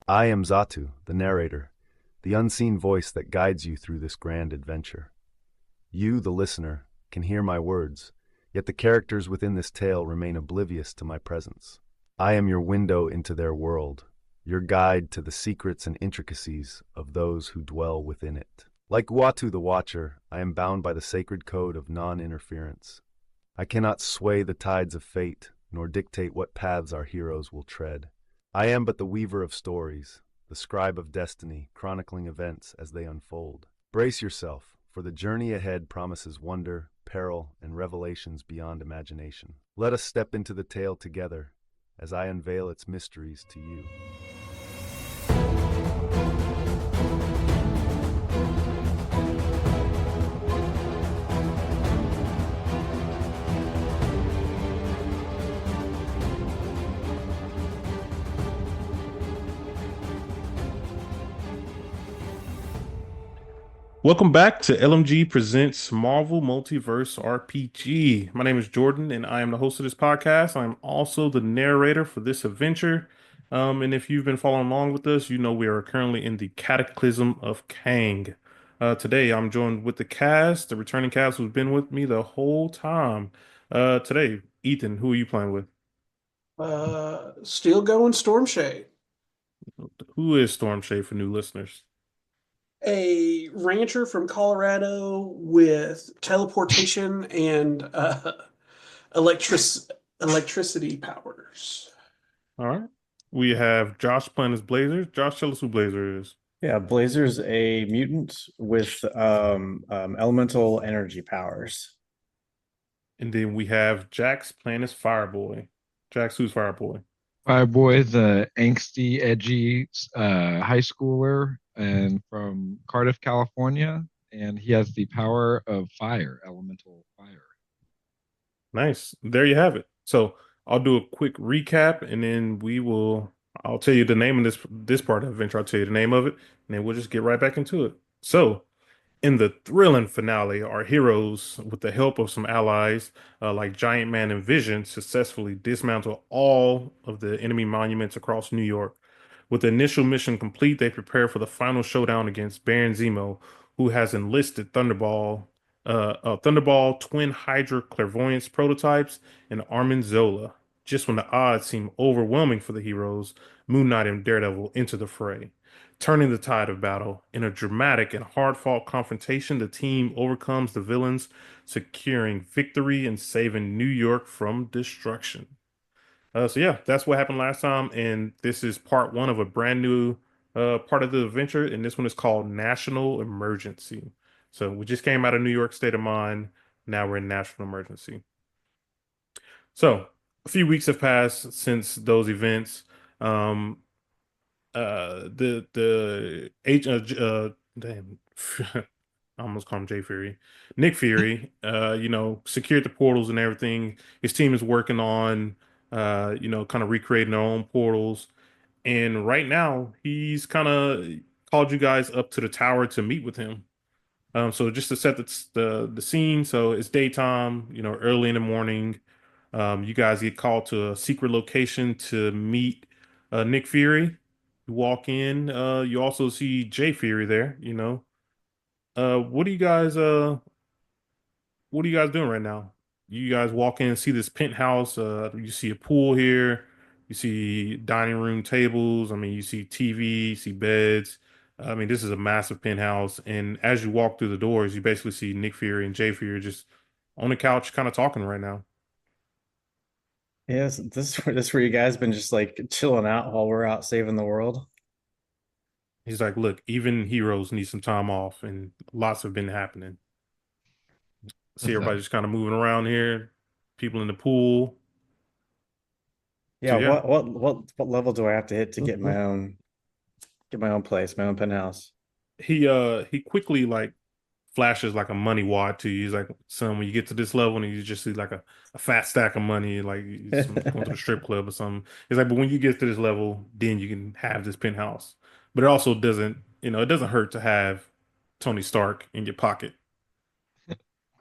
I am Zatu, the narrator, the unseen voice that guides you through this grand adventure. You, the listener, can hear my words, yet the characters within this tale remain oblivious to my presence. I am your window into their world, your guide to the secrets and intricacies of those who dwell within it. Like Watu the Watcher, I am bound by the sacred code of non-interference. I cannot sway the tides of fate, nor dictate what paths our heroes will tread. I am but the weaver of stories, the scribe of destiny, chronicling events as they unfold. Brace yourself, for the journey ahead promises wonder, peril, and revelations beyond imagination. Let us step into the tale together as I unveil its mysteries to you. Welcome back to LMG Presents Marvel Multiverse RPG. My name is Jordan, and I am the host of this podcast. I'm also the narrator for this adventure. And if you've been following along with us, you know we are currently in the Cataclysm of Kang. Today, I'm joined with the cast, the returning cast who's been with me the whole time. Today, Ethan, who are you playing with? Still going Storm Shade, Who is Stormshade for new listeners? a rancher from Colorado with teleportation and electric electricity powers. All right. We have Josh playing as Blazer. Josh, tell us who Blazer is. Yeah, Blazer's a mutant with elemental energy powers. And then we have Jax playing as Fireboy. Jax, who's Fireboy? Fireboy, the angsty, edgy high schooler, and from Cardiff, California, and he has the power of fire, elemental fire. Nice. There you have it. So I'll do a quick recap, and then I'll tell you the name of this part of the adventure. I'll tell you the name of it, and then we'll just get right back into it. So in the thrilling finale, our heroes, with the help of some allies like Giant Man and Vision, successfully dismantle all of the enemy monuments across New York. With the initial mission complete, they prepare for the final showdown against Baron Zemo, who has enlisted Thunderball, Twin Hydra Clairvoyance prototypes, and Armin Zola. Just when the odds seem overwhelming for the heroes, Moon Knight and Daredevil enter the fray. Turning the tide of battle, in a dramatic and hard-fought confrontation, the team overcomes the villains, securing victory and saving New York from destruction. So yeah, that's what happened last time, and this is part one of a brand new part of the adventure, and this one is called National Emergency. So we just came out of New York State of Mind. Now we're in National Emergency. So a few weeks have passed since those events. Um, the H damn I almost called him Jay Fury. Nick Fury, secured the portals and everything. His team is working on kind of recreating their own portals. And right now, he's kind of called you guys up to the tower to meet with him. So just to set the scene, so it's daytime, early in the morning. You guys get called to a secret location to meet Nick Fury. You walk in, you also see Jay Fury there. What are you guys doing right now? You guys walk in and see this penthouse. You see a pool here. You see dining room tables. I mean, you see TV, you see beds. I mean, this is a massive penthouse. And as you walk through the doors, you basically see Nick Fury and Jay Fury just on the couch, kind of talking right now. Yes, this where you guys been just like chilling out while we're out saving the world. He's like, look, even heroes need some time off, and lots have been happening. See everybody just kind of moving around here, people in the pool. So Yeah, yeah. what level do I have to hit to get my own place, my own penthouse? He quickly like flashes like a money wad to you. He's like, son, when you get to this level and you just see like a fat stack of money, like he's going to the strip club or something. He's like, but when you get to this level, then you can have this penthouse. But it also doesn't, it doesn't hurt to have Tony Stark in your pocket.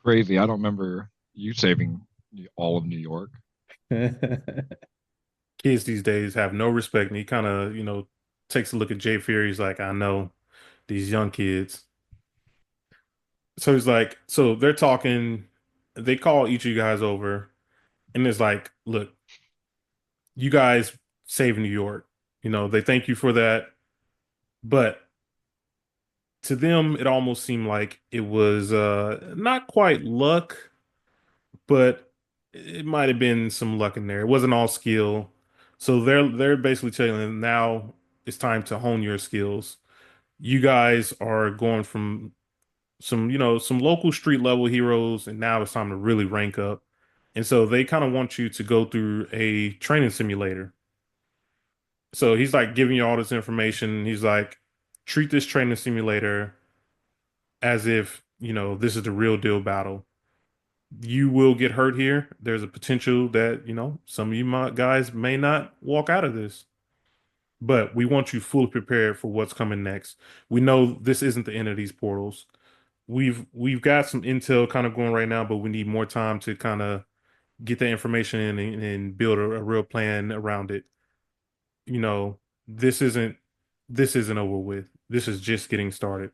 Crazy. I don't remember you saving all of New York. Kids these days have no respect, and he kind of, takes a look at Jay Fury. He's like, I know these young kids. So he's like, so they're talking. They call each of you guys over, and it's like, look, you guys saved New York. They thank you for that, but to them, it almost seemed like it was not quite luck, but it might have been some luck in there. It wasn't all skill. So they're basically telling them now it's time to hone your skills. You guys are going from some local street level heroes, and now it's time to really rank up. And so they kind of want you to go through a training simulator. So he's like giving you all this information. He's like, treat this training simulator as if, this is the real deal battle. You will get hurt here. There's a potential that, some of guys may not walk out of this. But we want you fully prepared for what's coming next. We know this isn't the end of these portals. We've got some intel kind of going right now, but we need more time to kind of get the information in and build a real plan around it. You know, this isn't this isn't over with. This is just getting started.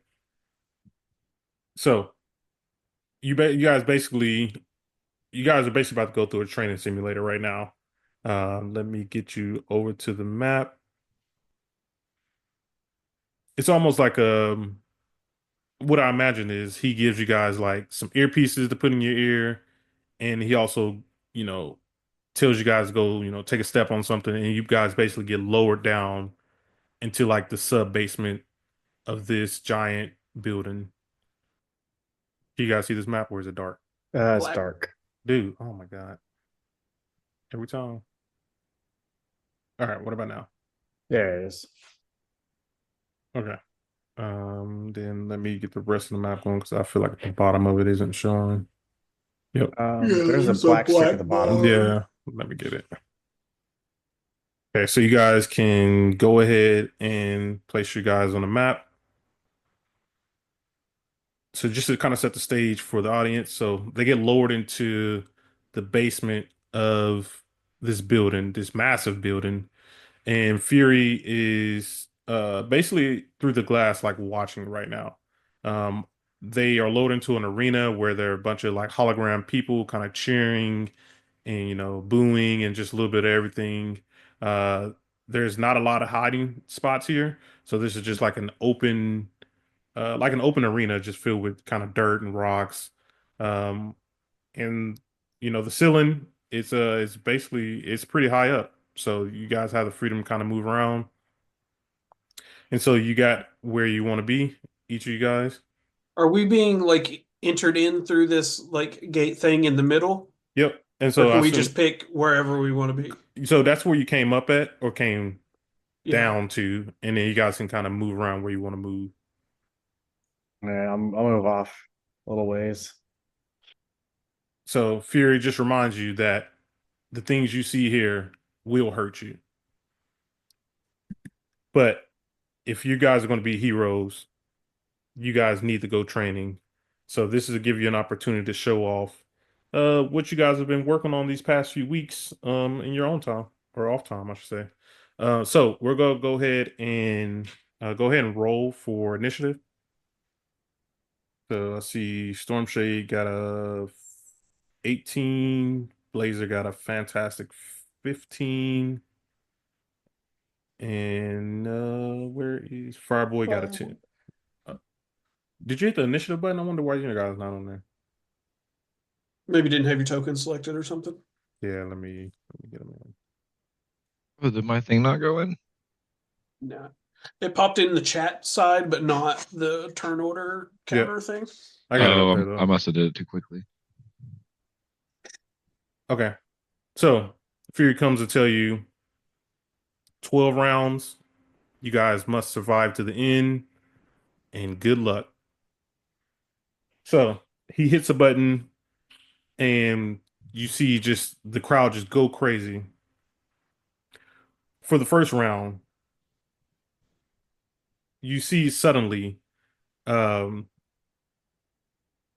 So you guys are basically about to go through a training simulator right now. Let me get you over to the map. It's almost like what I imagine is he gives you guys like some earpieces to put in your ear, and he also, tells you guys to go, take a step on something, and you guys basically get lowered down into like the sub basement of this giant building. Do you guys see this map, or is it dark? It's Black. dark. Dude, oh my God. Every time. All right, what about now? There it is. Okay. Then let me get the rest of the map going because I feel like the bottom of it isn't showing. Yep. There's a black strip at the bottom. Yeah, let me get it. Okay, so you guys can go ahead and place your guys on the map. So just to kind of set the stage for the audience, so they get lowered into the basement of this building, this massive building, and Fury is basically through the glass, like watching right now. Um, they are loaded into an arena where there are a bunch of like hologram people kind of cheering and booing and just a little bit of everything. Uh, there's not a lot of hiding spots here, so this is just like an open arena just filled with kind of dirt and rocks. Um, and the ceiling it's basically it's pretty high up, so you guys have the freedom to kind of move around. And so you got where you want to be, each of you guys. Are we being like entered in through this like gate thing in the middle? Yep. And Or so I can we assume just pick wherever we want to be? so that's where you came up at or came Yeah. down to, and then you guys can kind of move around where you want to move. Yeah, I'll move off a little ways. So Fury just reminds you that the things you see here will hurt you. But if you guys are going to be heroes, you guys need to go training. So this is to give you an opportunity to show off what you guys have been working on these past few weeks in your own time or off time, I should say. So we're gonna go ahead and roll for initiative. So I see Stormshade got a 18, Blazer got a fantastic 15, and where is Fireboy got a 10. Did you hit the initiative button? I wonder why you guys not on there. Maybe didn't have your token selected or something. Yeah, let me get them in. Oh, did my thing not go in? No. It popped in the chat side, but not the turn order counter thing. I got it Oh, up there though. I must have did it too quickly. Okay. So Fury comes to tell you 12 rounds. You guys must survive to the end, and good luck. So he hits a button, and you see just the crowd just go crazy. For the first round, you see suddenly, um,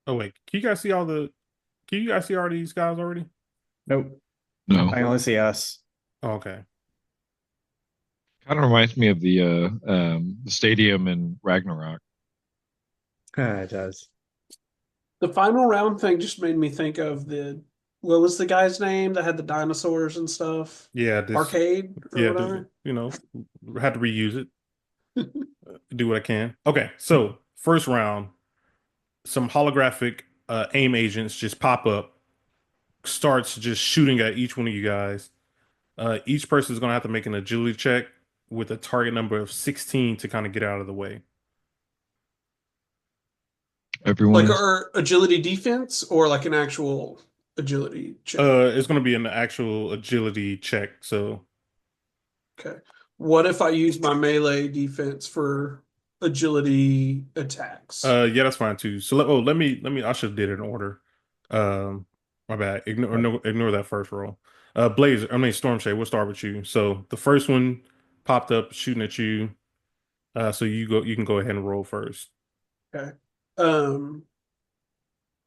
oh wait, can you guys see all these guys already? Nope. No. I can only see us. Oh, okay. Kind of reminds me of the stadium in Ragnarok. It does. The final round thing just made me think of what was the guy's name that had the dinosaurs and stuff? Yeah, Arcade or yeah, whatever. had to reuse it. Do what I can. Okay, so first round, some holographic aim agents just pop up, starts just shooting at each one of you guys. Each person is going to have to make an agility check with a target number of 16 to kind of get out of the way. Everyone is Our agility defense or like an actual agility check. It's going to be an actual agility check. So, Okay. What if I use my melee defense for agility attacks? yeah, that's fine too. So, I should have did it in order. My bad. Ignore that first roll. Storm Shade, we'll start with you. So the first one popped up shooting at you. So you can go ahead and roll first. Okay.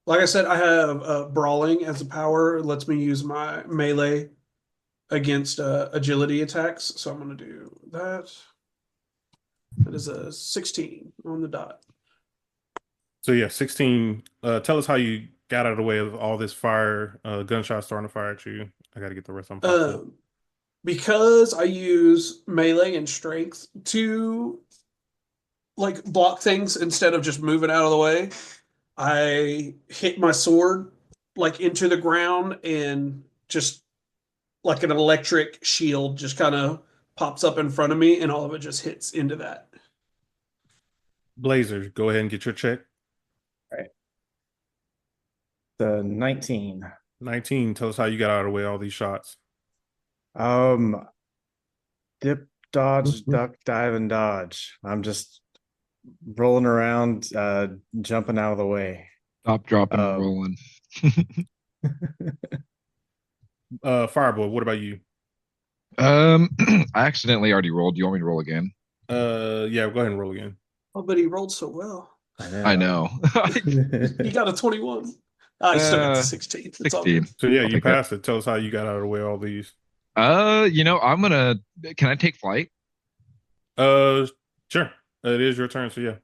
Like I said, I have brawling as a power. It lets me use my melee against agility attacks. So I'm going to do that. That is a 16 on the dot. So yeah, 16. Tell us how you got out of the way of all this fire, gunshots starting to fire at you. I got to get the rest of them popped up. Because I use melee and strength to like block things instead of just moving out of the way, I hit my sword like into the ground and just like an electric shield just kind of pops up in front of me and all of it just hits into that. Blazer, go ahead and get your check. The 19. 19. Tell us how you got out of the way of all these shots. Dip, dodge, duck, dive, and dodge. I'm just rolling around, jumping out of the way. stop, dropping, and rolling. Fireboy, what about you? I accidentally already rolled. Do you want me to roll again? Yeah, go ahead and roll again. Oh, but he rolled so well. I know. He got a 21. I still got the 16. It's 16. So yeah, I'll you take that. passed it. Tell us how you got out of the way of all these. I'm gonna. Can I take flight? Sure. It is your turn, so yeah.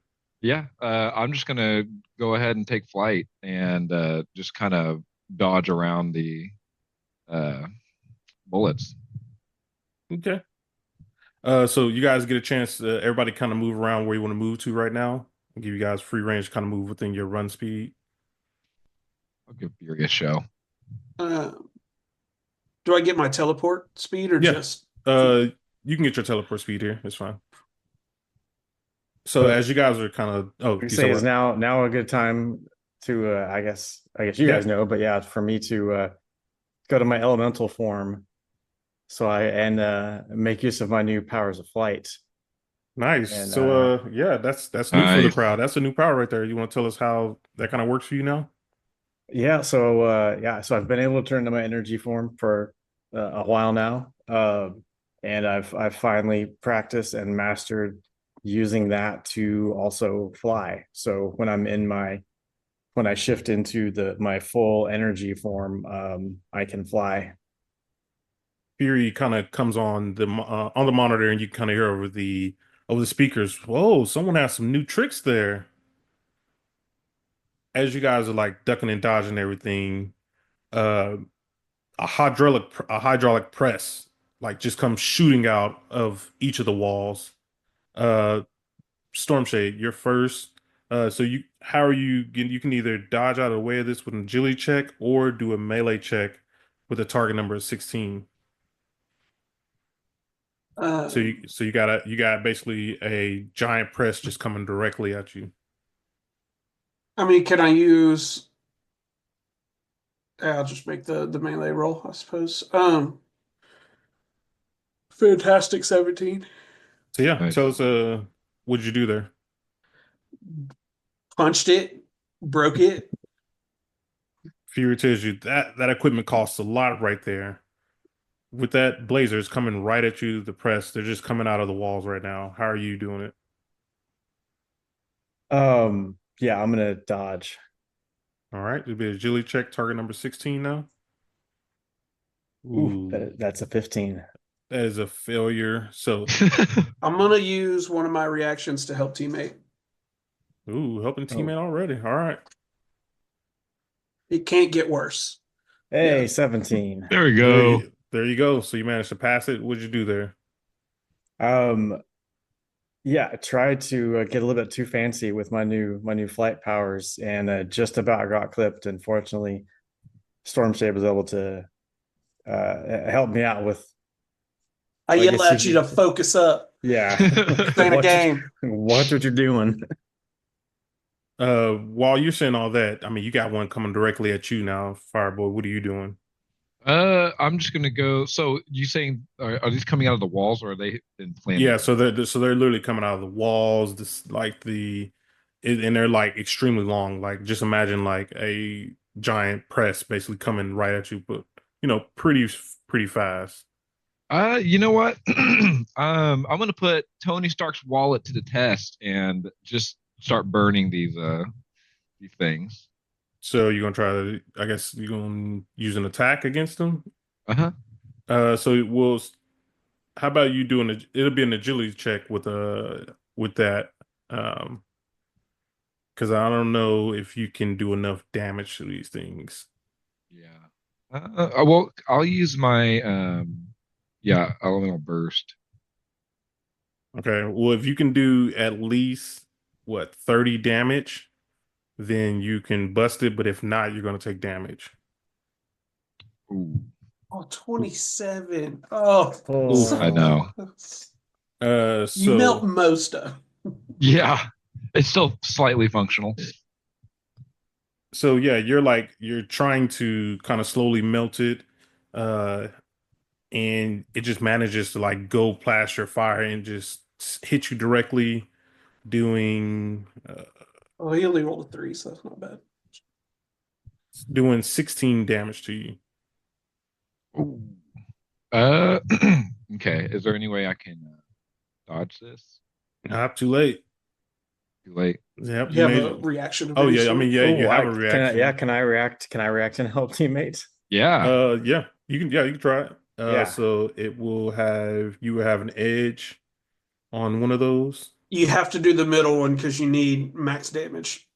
Yeah. I'm just gonna go ahead and take flight and just kind of dodge around the bullets. Okay. So you guys get a chance to everybody kind of move around where you want to move to right now. I'll give you guys free range to kind of move within your run speed. I'll give you a show. Do I get my teleport speed or Yeah. just? You can get your teleport speed here. It's fine. So as you guys are kind of You say is now a good time to I guess you guys know, but yeah, for me to go to my elemental form, so make use of my new powers of flight. Nice. And, so yeah, that's new for the crowd. That's a new power right there. You want to tell us how that kind of works for you now? Yeah, so I've been able to turn to my energy form for a while now, and I've finally practiced and mastered using that to also fly. So when I shift into my full energy form, I can fly. Fury kind of comes on the monitor, and you kind of hear over the speakers. Whoa, someone has some new tricks there. As you guys are like ducking and dodging everything, uh, a hydraulic press like just comes shooting out of each of the walls. Uh, Stormshade, you're first. How are you getting? You can either dodge out of the way of this with an agility check or do a melee check with a target number of 16. So you got basically a giant press just coming directly at you. I mean, can I use? I'll just make the melee roll, I suppose. Fantastic 17. So yeah, Nice. tell us what'd you do there? Punched it, broke it. Fury tells you that equipment costs a lot right there. With that blazers coming right at you, the press, they're just coming out of the walls right now. How are you doing it? Yeah, I'm gonna dodge. All right, it'll be a agility check, target number 16 now. Ooh, that's a 15. That is a failure. So, I'm gonna use one of my reactions to help teammate. ooh, helping Oh, teammate already. All right. It can't get worse. Yeah. hey, 17. There we go. There you go. So you managed to pass it. What'd you do there? Um, yeah, I tried to get a little bit too fancy with my new flight powers, and just about got clipped. Unfortunately, Storm Shape was able to help me out with, I I yell guess you at you to could, focus up. yeah. This ain't a Watch it, game. watch what you're doing. While you're saying all that, I mean, you got one coming directly at you now, Fireboy. What are you doing? I'm just gonna go. So you saying are these coming out of the walls or are they been planted Yeah, there? so they're literally coming out of the walls, this like and they're like extremely long. Like just imagine like a giant press basically coming right at you, but pretty fast. You know what? I'm gonna put Tony Stark's wallet to the test and just start burning these things. So you're gonna try to, I guess you're gonna use an attack against them. Uh-huh. So we'll. How about you doing it'll be an agility check with that, um, because I don't know if you can do enough damage to these things. Yeah. Well, I'll use my yeah, elemental burst. Okay, well if you can do at least what 30 damage, then you can bust it. But if not, you're gonna take damage. Ooh, Oh, 27. Oh, Oof. I Oh, know. you melt So most of. Yeah, it's still slightly functional. yeah, you're trying to kind of slowly melt it, uh, and it just manages to like go past your fire and just hit you directly, doing Oh, he only rolled a 3, so that's not bad. doing 16 damage to you. Ooh. Uh, okay. Is there any way I can dodge this? Not too late. Too late. Yep, You you have a made. reaction of Oh any yeah, I mean sort? yeah, you oh, have a yeah, reaction. can I react? Can I react and help teammates? Yeah. Yeah, you can try it. Yeah. So you will have an edge on one of those. You have to do the middle one because you need max damage.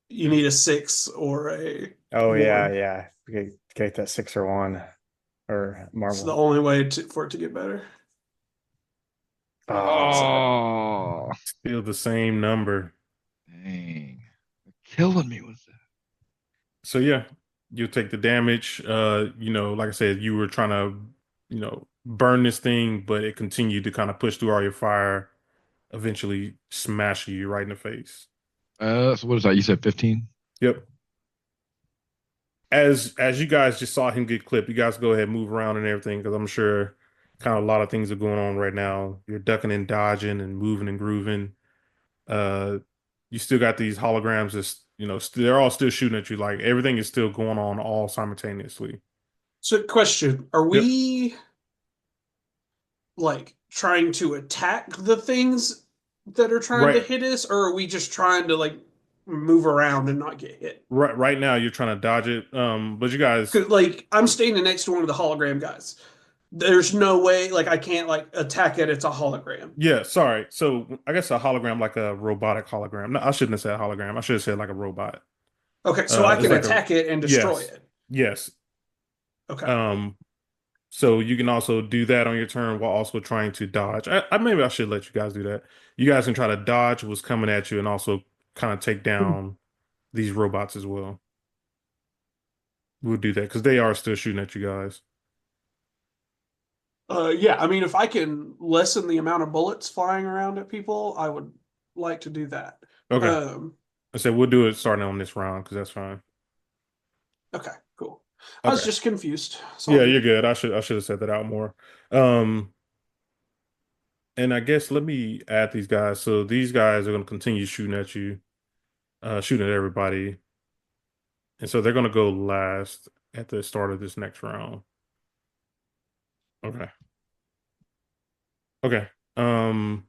You need a 6 or a Oh, yeah, 1. yeah. Okay, get that 6 or 1 or It's the Marvel. only way for it to get better. Oh, Sorry. Oh, Still the same number. dang. They're killing me with that. So yeah, you'll take the damage. Like I said, you were trying to, burn this thing, but it continued to kind of push through all your fire, eventually smashing you right in the face. So what is that? You said 15? Yep. As you guys just saw him get clipped, you guys go ahead and move around and everything because I'm sure kind of a lot of things are going on right now. You're ducking and dodging and moving and grooving. Uh, you still got these holograms that's they're all still shooting at you. Like everything is still going on all simultaneously. So, question: Are Yep. we like trying to attack the things that are trying to Right. hit us, or are we just trying to like move around and not get hit? Right now you're trying to dodge it. But you guys, Because like I'm standing next to one of the hologram guys. There's no way like I can't like attack it. It's a hologram. yeah, sorry. So I guess a hologram, like a robotic hologram. No, I shouldn't have said hologram. I should have said like a robot. Okay, so I It's can like a attack it and destroy yes, it. yes. Okay. Um, so you can also do that on your turn while also trying to dodge. Maybe I should let you guys do that. You guys can try to dodge what's coming at you and also kind of take down these robots as well. We'll do that because they are still shooting at you guys. Yeah, I mean, if I can lessen the amount of bullets flying around at people, I would like to do that. Okay. Um, I said we'll do it starting on this round because that's fine. okay, cool. I was Okay. just confused. It's all Yeah, good. you're good. I should have said that out more. Um, and I guess let me add these guys. So these guys are going to continue shooting at you, shooting at everybody, and so they're going to go last at the start of this next round. Okay. Okay. Um,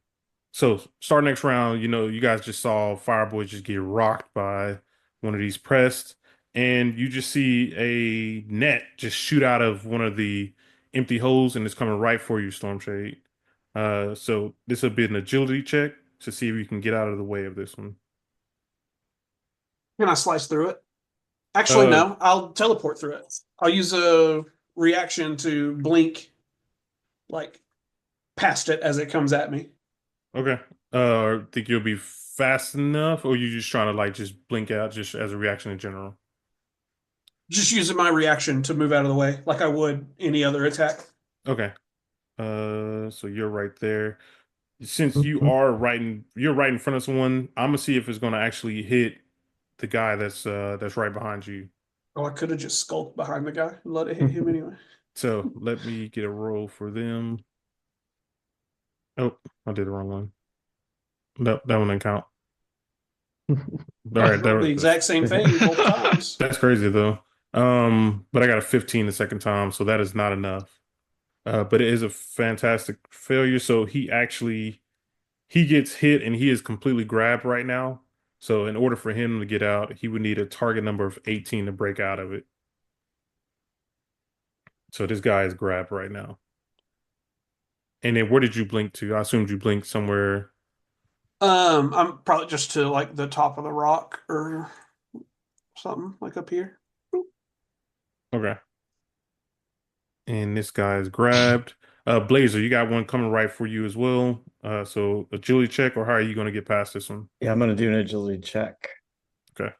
so start next round. You guys just saw Fireboy just get rocked by one of these pressed, and you just see a net just shoot out of one of the empty holes and it's coming right for you, Stormshade. So this will be an agility check to see if you can get out of the way of this one. Can I slice through it? Actually, Uh, no. I'll teleport through it. I'll use a reaction to blink, like past it as it comes at me. okay. Think you'll be fast enough, or you just trying to like just blink out just as a reaction in general? Just using my reaction to move out of the way, like I would any other attack. Okay. So you're right there. Since you're right in front of someone, I'm gonna see if it's gonna actually hit the guy that's right behind you. Oh, I could have just skulked behind the guy and let it hit him anyway. So let me get a roll for them. Oh, I did the wrong one. No, that one didn't count. All right, The exact same thing both times. that's crazy though. But I got a 15 the second time, so that is not enough. But it is a fantastic failure. So he gets hit and he is completely grabbed right now. So in order for him to get out, he would need a target number of 18 to break out of it. So this guy is grabbed right now. And then where did you blink to? I assumed you blinked somewhere. I'm probably just to like the top of the rock or something like up here. Okay. And this guy is grabbed. Blazer, you got one coming right for you as well. So agility check, or how are you going to get past this one? Yeah, I'm gonna do an agility check. Okay.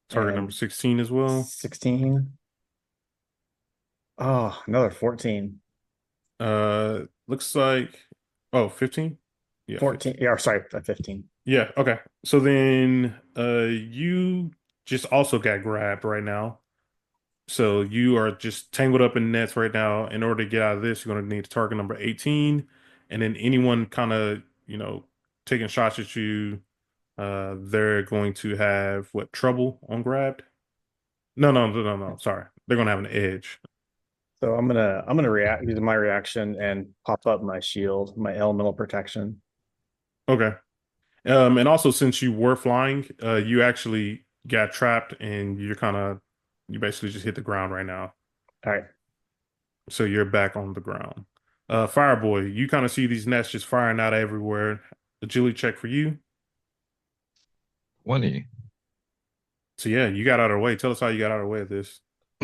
Target number And 16 as well. 16. Oh, another 14. Looks like 15. Yeah, 14. Yeah, sorry, 15. Yeah, okay. So then you just also got grabbed right now. So you are just tangled up in nets right now. In order to get out of this, you're going to need target number 18. And then anyone kind of, taking shots at you, they're going to have what, trouble on grabbed? No. Sorry. They're going to have an edge. So I'm gonna react using my reaction and pop up my shield, my elemental protection. Okay. And also since you were flying, you actually got trapped and you basically just hit the ground right now. All right. So you're back on the ground. Fireboy, you kind of see these nets just firing out everywhere. Agility check for you. 20. So yeah, you got out of the way. Tell us how you got out of the way of this.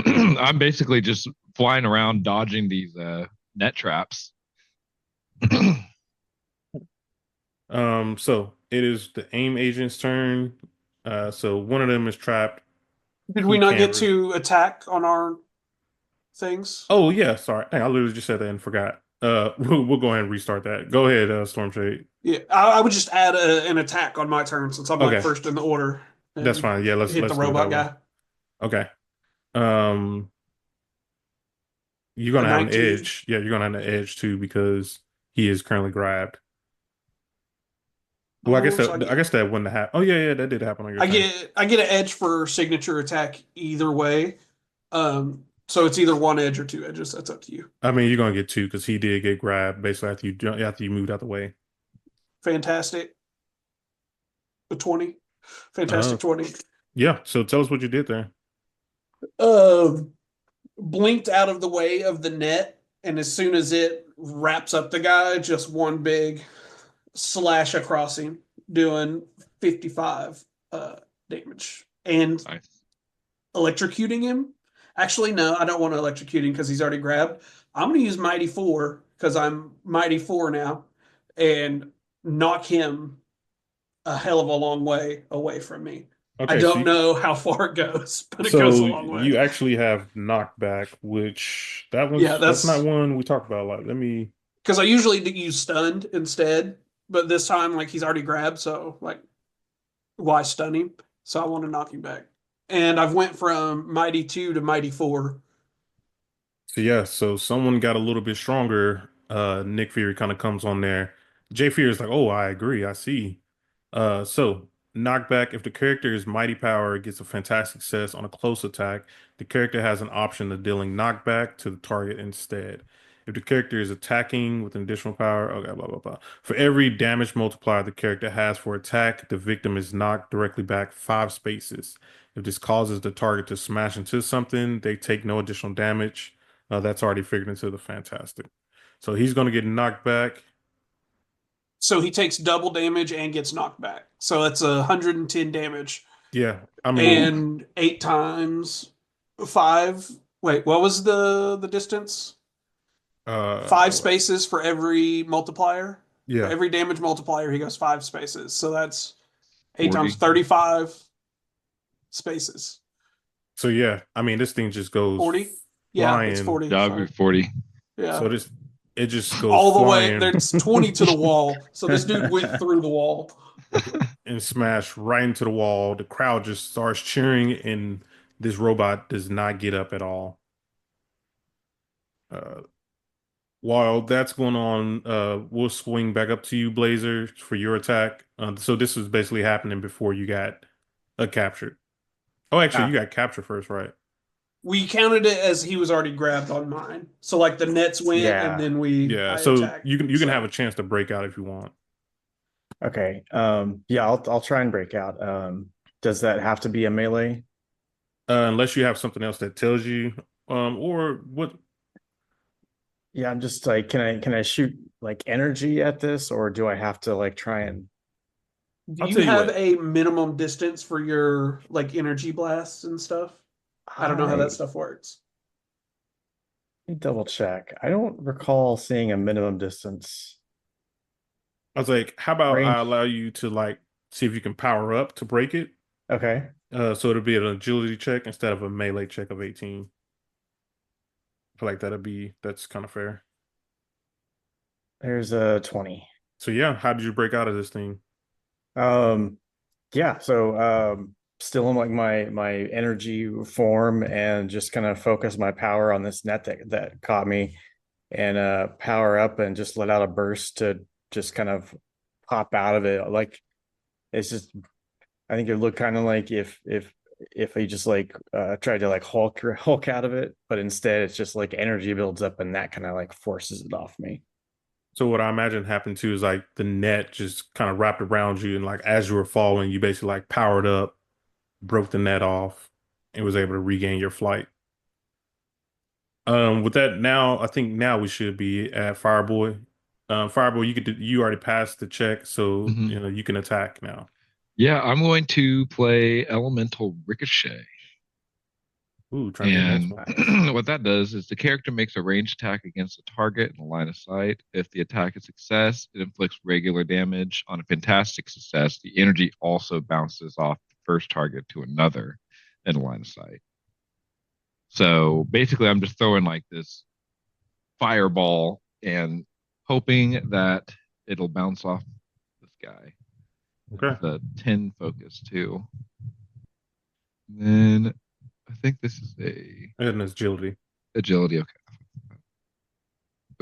I'm basically just flying around dodging these net traps. So it is the aim agent's turn. So one of them is trapped. Did He we not can't get to attack on our things? Oh yeah, sorry. Dang, I literally just said that and forgot. We'll go ahead and restart that. Go ahead, Stormshade. Yeah, I would just add an attack on my turn since I'm Okay. like first in the order. That's fine. Yeah, let's hit the do it robot that way. guy. Okay. Um, you're gonna A have an 19. edge. Yeah, you're gonna have an edge too because he is currently grabbed. Well, So I guess that wouldn't have happened. Oh yeah, that did happen on your I turn. get an edge for signature attack either way. So it's either one edge or two edges. That's up to you. I mean, you're gonna get two because he did get grabbed basically after you moved out the way. Fantastic. A 20. Fantastic Uh, 20. yeah. So tell us what you did there. Blinked out of the way of the net, and as soon as it wraps up the guy, just one big slash across him, doing 55 damage. And Nice. electrocuting him. Actually, no, I don't want to electrocute him because he's already grabbed. I'm going to use Mighty 4 because I'm Mighty 4 now and knock him a hell of a long way away from me. Okay, I so don't know how far it goes, but it so goes a long way. you actually have knockback, which Yeah, that's not one we talked about a lot. Let me. because I usually use stunned instead, but this time like he's already grabbed, so like why stun him? So I want to knock him back. And I've went from Mighty 2 to Mighty 4. So yeah, so someone got a little bit stronger. Nick Fury kind of comes on there. Jay Fury is like, oh, I agree, I see. So knockback, if the character is mighty power, gets a fantastic success on a close attack, the character has an option of dealing knockback to the target instead. If the character is attacking with an additional power, okay, blah blah blah. For every damage multiplier the character has for attack, the victim is knocked directly back 5 spaces. If this causes the target to smash into something, they take no additional damage. That's already figured into the fantastic. So he's going to get knocked back. So he takes double damage and gets knocked back. So that's 110 damage. Yeah, I mean, And 8 times 5. Wait, what was the distance? Five uh, spaces for every multiplier. For yeah. every damage multiplier, he goes 5 spaces. So that's 8 times 40. 35 spaces. So yeah, I mean, this thing just goes 40? Yeah, it's flying. 40. Yeah, Sorry. 40. Yeah. So it just goes All the way. flying There's 20 to the wall. So this dude went through the wall. and smashed right into the wall. The crowd just starts cheering, and this robot does not get up at all. Uh, while that's going on, we'll swing back up to you, Blazer, for your attack. So this was basically happening before you got captured. Oh, actually, you Ah, got captured first, right? We counted it as he was already grabbed on mine. So like the nets went and yeah. then Yeah. I So attacked. you can have So a chance to break out if you want. Okay. Yeah, I'll try and break out. Does that have to be a melee? Unless you have something else that tells you, or what? Yeah, I'm just like, can I shoot like energy at this, or do I have to like try and do I'll you tell you have what. a minimum distance for your like energy blasts and stuff? I don't know how that I stuff works. double check. I don't recall seeing a minimum distance I was like, how about I range. allow you to like see if you can power up to break it? Okay. So it'll be an agility check instead of a melee check of 18. I feel like that's kind of fair. There's a 20. So yeah, how did you break out of this thing? Um, yeah, so still in like my energy form and just kind of focus my power on this net that caught me and power up and just let out a burst to just kind of pop out of it. Like it's just I think it looked kind of like if he just like tried to like Hulk out of it, but instead it's just like energy builds up and that kind of like forces it off me. So what I imagine happened too is like the net just kind of wrapped around you, and like as you were falling, you basically like powered up, broke the net off, and was able to regain your flight. With that, now I think now we should be at Fireboy. Fireboy, you already passed the check, so Mhm. you know you can attack now. Yeah, I'm going to play Elemental Ricochet. Ooh, trying to hit And multiple. Nice. what that does is the character makes a ranged attack against a target in a line of sight. If the attack is a success, it inflicts regular damage. On a fantastic success, the energy also bounces off the first target to another in a line of sight. So basically, I'm just throwing like this fireball and hoping that it'll bounce off this guy. Okay. It's a 10 focus too. And then I think this is a And agility. agility. Okay.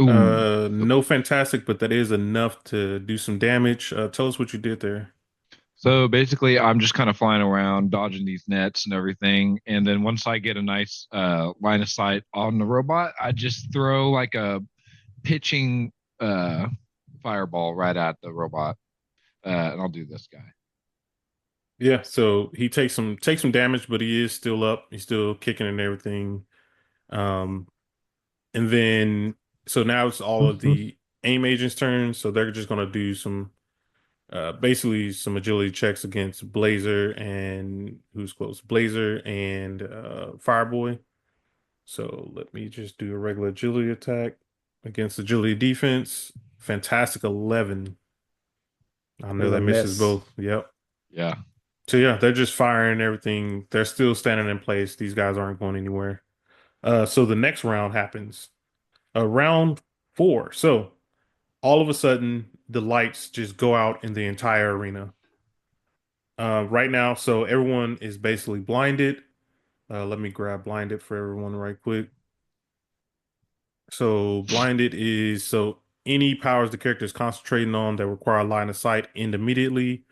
Ooh. No fantastic, but that is enough to do some damage. Tell us what you did there. So basically, I'm just kind of flying around, dodging these nets and everything. And then once I get a nice line of sight on the robot, I just throw like a pitching uh, fireball right at the robot. And I'll do this guy. Yeah, so he takes some damage, but he is still up. He's still kicking and everything. Um, and then so now it's all of the aim agents' turns. So they're just gonna do some basically some agility checks against Blazer and who's close? Blazer and Fireboy. So let me just do a regular agility attack against agility defense. Fantastic 11. I know There's a that misses miss. both. Yep. Yeah. So yeah, they're just firing everything. They're still standing in place. These guys aren't going anywhere. So the next round happens. Round 4. So all of a sudden, the lights just go out in the entire arena. Right now, so everyone is basically blinded. Let me grab blinded for everyone right quick. So blinded is so any powers the character is concentrating on that require line of sight end immediately.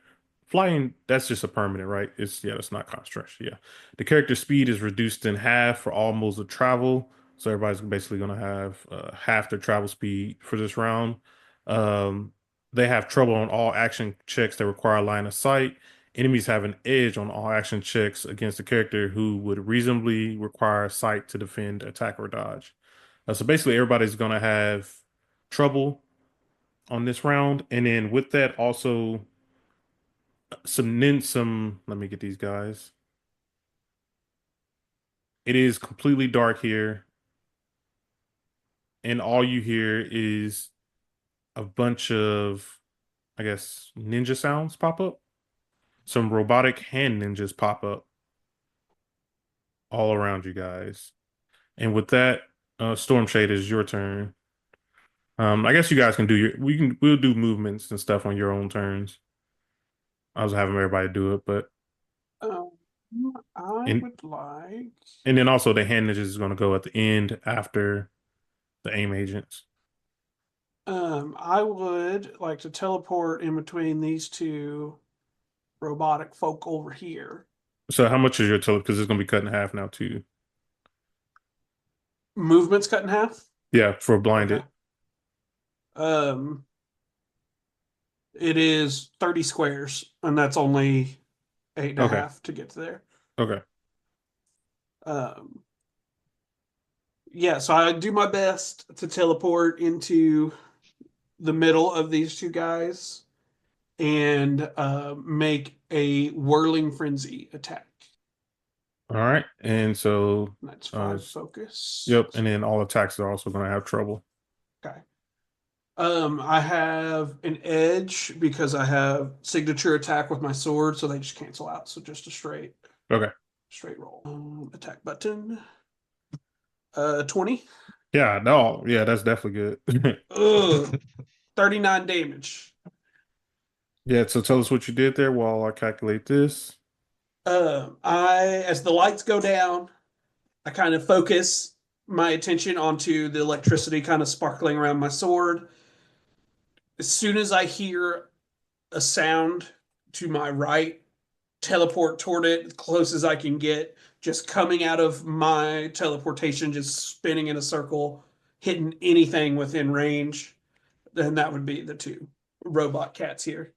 Flying, that's just a permanent, right? It's not concentration. Yeah. The character speed is reduced in half for all modes of travel. So everybody's basically gonna have half their travel speed for this round. Um, they have trouble on all action checks that require line of sight. Enemies have an edge on all action checks against the character who would reasonably require sight to defend, attack, or dodge. So basically, everybody's gonna have trouble on this round, and then with that, also some. Let me get these guys. It is completely dark here, and all you hear is a bunch of, I guess, ninja sounds pop up. Some robotic hand ninjas pop up all around you guys. And with that, Storm Shade is your turn. I guess you guys can do we'll do movements and stuff on your own turns. I was having everybody do it, but Um, I and would like. and then also the hand ninjas is going to go at the end after the aim agents. I would like to teleport in between these two robotic folk over here. So how much is your total? Because it's going to be cut in half now too. Movement's cut in half. Yeah, for blinded. Okay. Um, it is 30 squares, and that's only eight and a Okay. half to get to there. Okay. Um, yeah, so I do my best to teleport into the middle of these two guys and make a whirling frenzy attack. All right. And so, That's 5 focus. yep. And then all attacks are also going to have trouble. Okay. I have an edge because I have signature attack with my sword, so they just cancel out. So just a straight Okay. roll. Attack button. 20. Yeah. No. Yeah, that's definitely good. Ugh. 39 damage. Yeah. So tell us what you did there while I calculate this. As the lights go down, I kind of focus my attention onto the electricity kind of sparkling around my sword. As soon as I hear a sound to my right, teleport toward it as close as I can get, just coming out of my teleportation, just spinning in a circle, hitting anything within range. Then that would be the two robot cats here.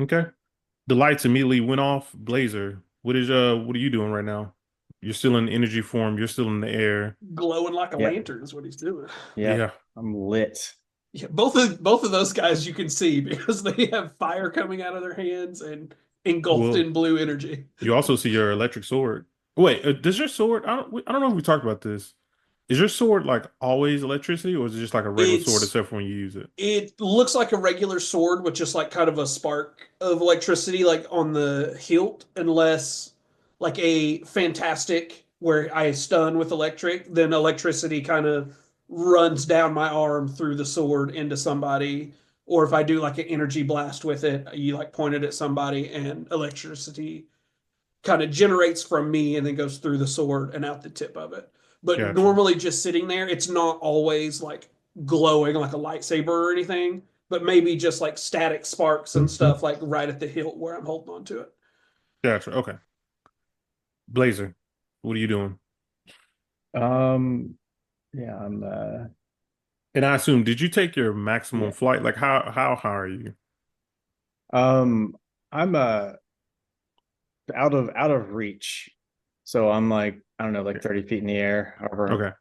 Okay. The lights immediately went off. Blazer, what are you doing right now? You're still in energy form. You're still in the air. Glowing like a Yep. lantern is what he's doing. Yeah, I'm lit. Yeah, both of those guys you can see because they have fire coming out of their hands and engulfed Well, in blue energy. you also see your electric sword. Wait, does your sword? I don't know if we talked about this. Is your sword like always electricity, or is it just like a regular sword It's except for when you use it? it looks like a regular sword with just like kind of a spark of electricity like on the hilt, unless like a fantastic where I stun with electric, then electricity kind of runs down my arm through the sword into somebody. Or if I do like an energy blast with it, you like point it at somebody and electricity kind of generates from me and then goes through the sword and out the tip of it. But Gotcha. normally just sitting there, it's not always like glowing like a lightsaber or anything, but maybe just like static sparks and stuff like right at the hilt where I'm holding on to it. Gotcha. Okay. Blazer, what are you doing? Yeah, I'm And I assume, did you take your maximum yeah. flight? Like how high are you? I'm out of reach. So I'm like, I don't know, like 30 feet in the air, however, Okay.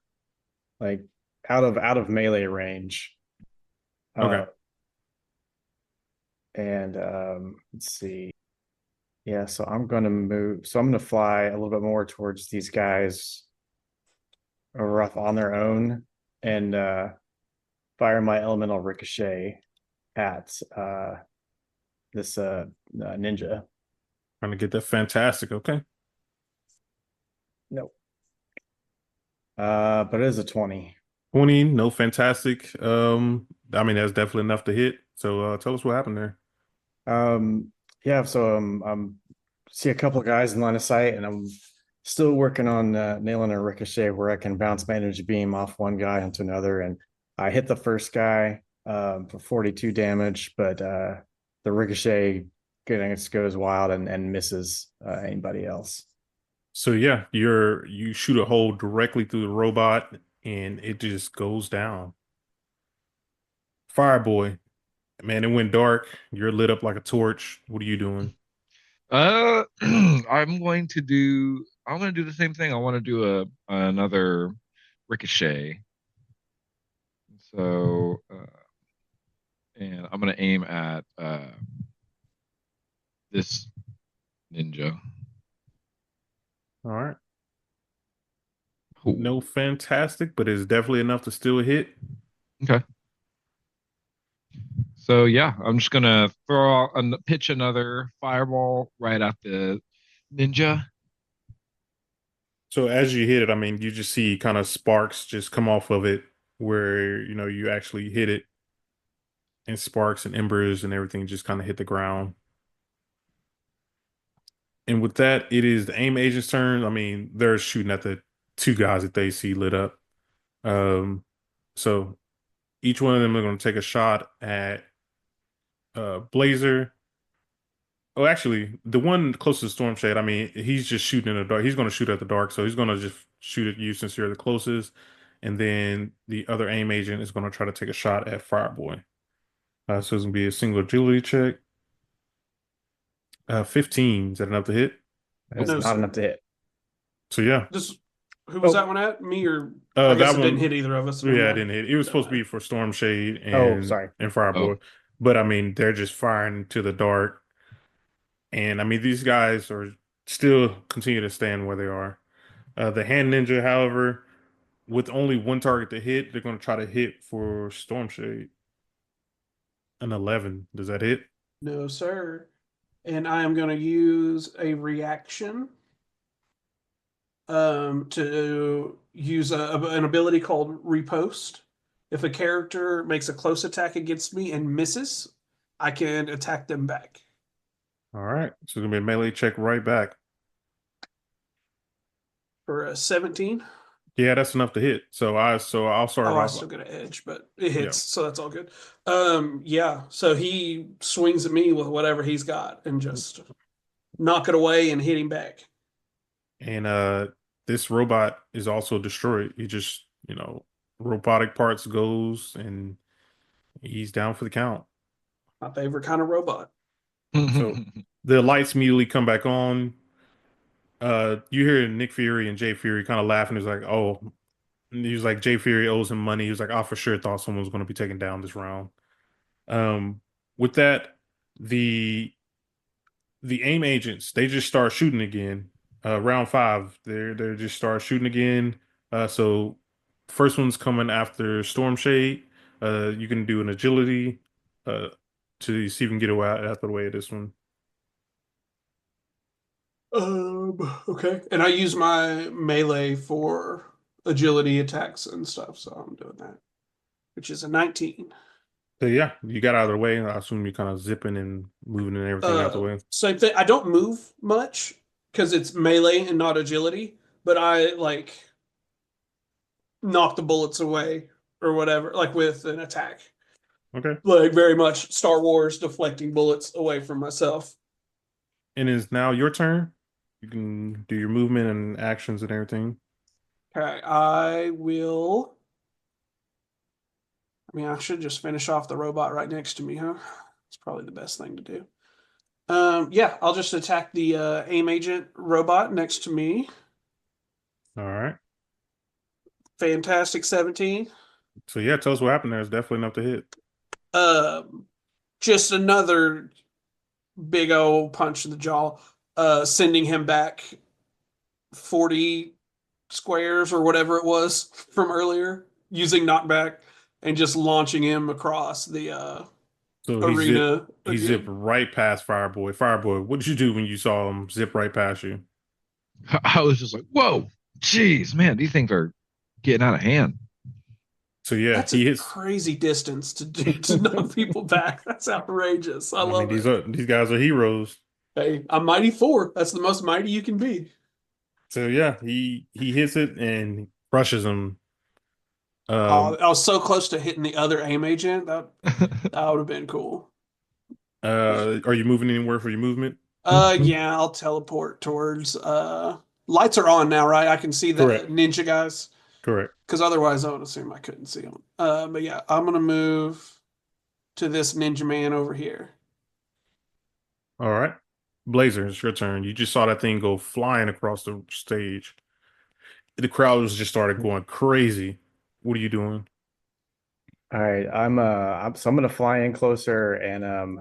like out of melee range. Okay. And let's see. Yeah, so I'm gonna move. So I'm gonna fly a little bit more towards these guys rough on their own and fire my elemental ricochet at this ninja. Trying to get that fantastic. Okay. No. But it is a 20. 20, no fantastic. I mean, that's definitely enough to hit. So tell us what happened there. Yeah, so I'm see a couple of guys in line of sight, and I'm still working on nailing a ricochet where I can bounce my energy beam off one guy onto another. And I hit the first guy for 42 damage, but the ricochet goes wild and misses anybody else. So yeah, you shoot a hole directly through the robot and it just goes down. Fireboy, man, it went dark. You're lit up like a torch. What are you doing? I'm going to do the same thing. I want to do another ricochet. So, and I'm gonna aim at this ninja. All right. Ooh, No fantastic, but it's definitely enough to still hit. okay. So yeah, I'm just gonna pitch another fireball right at the ninja. So as you hit it, I mean, you just see kind of sparks just come off of it where, you actually hit it, and sparks and embers and everything just kind of hit the ground. And with that, it is the aim agent's turn. I mean, they're shooting at the two guys that they see lit up. Um, so each one of them are going to take a shot at Blazer. Oh, actually, the one closest to Storm Shade, I mean, he's just shooting in the dark. He's going to shoot at the dark, so he's going to just shoot at you since you're the closest. And then the other aim agent is going to try to take a shot at Fireboy. So it's going to be a single agility check. 15, is that enough to hit? That's No, not sir. enough to hit. So yeah, Just who was Oh. that one at? Me or I guess that it didn't one, hit either of us. yeah, Never it mind. didn't hit. It was Don't supposed to be matter. for Storm Shade Oh, and sorry. Fireboy, Oh, but I mean, they're just firing to the dark, and I mean, these guys are still continue to stand where they are. The hand ninja, however, with only one target to hit, they're going to try to hit for Storm Shade. An 11, does that hit? No, sir. And I am going to use a reaction to use an ability called Repost. If a character makes a close attack against me and misses, I can attack them back All right, so it's gonna be a melee check right back. for a 17. Yeah, that's enough to hit. I'll start Oh, I off. still get an edge, but it Yeah, hits, so that's all good. Yeah. So he swings at me with whatever he's got and just knock it away and hit him back. and this robot is also destroyed. He just robotic parts goes and he's down for the count. My favorite kind of robot. So the lights immediately come back on. You hear Nick Fury and Jay Fury kind of laughing. He's like, "Oh," and he was like, "Jay Fury owes him money." He was like, "I for sure thought someone was going to be taken down this round." Um, with that, the aim agents they just start shooting again. Round 5, they're just start shooting again. So first one's coming after Storm Shade. You can do an agility uh to see if you can get away out of the way of this one. Okay. And I use my melee for agility attacks and stuff, so I'm doing that, which is a 19. So yeah, you got out of the way. I assume you're kind of zipping and moving and everything out the way. Same thing. I don't move much because it's melee and not agility, but I like knock the bullets away or whatever, like with an attack. Okay. Like very much Star Wars deflecting bullets away from myself. And it's now your turn. You can do your movement and actions and everything. Okay, I will. I mean, I should just finish off the robot right next to me, huh? It's probably the best thing to do. Yeah, I'll just attack the aim agent robot next to me. All right. Fantastic 17. So yeah, tell us what happened there. It's definitely enough to hit. Um, just another big old punch in the jaw, sending him back 40 squares or whatever it was from earlier, using knockback and just launching him across the So arena he zipped again. right past Fireboy. Fireboy, what did you do when you saw him zip right past you? I was just like, whoa, jeez, man, these things are getting out of hand. So yeah, That's a he hits. crazy distance to knock people back. That's outrageous. I I mean, love it. these guys are heroes. Hey, I'm mighty 4. That's the most mighty you can be. So yeah, he hits it and crushes him. I was so close to hitting the other aim agent. That would have been cool. Are you moving anywhere for your movement? Yeah, I'll teleport towards lights are on now, right? I can see the Correct. ninja guys. Correct. Because otherwise I would assume I couldn't see them. But yeah, I'm gonna move to this ninja man over here. All right. Blazer, it's your turn. You just saw that thing go flying across the stage. the crowd was just started going crazy. What are you doing? All right, I'm gonna fly in closer and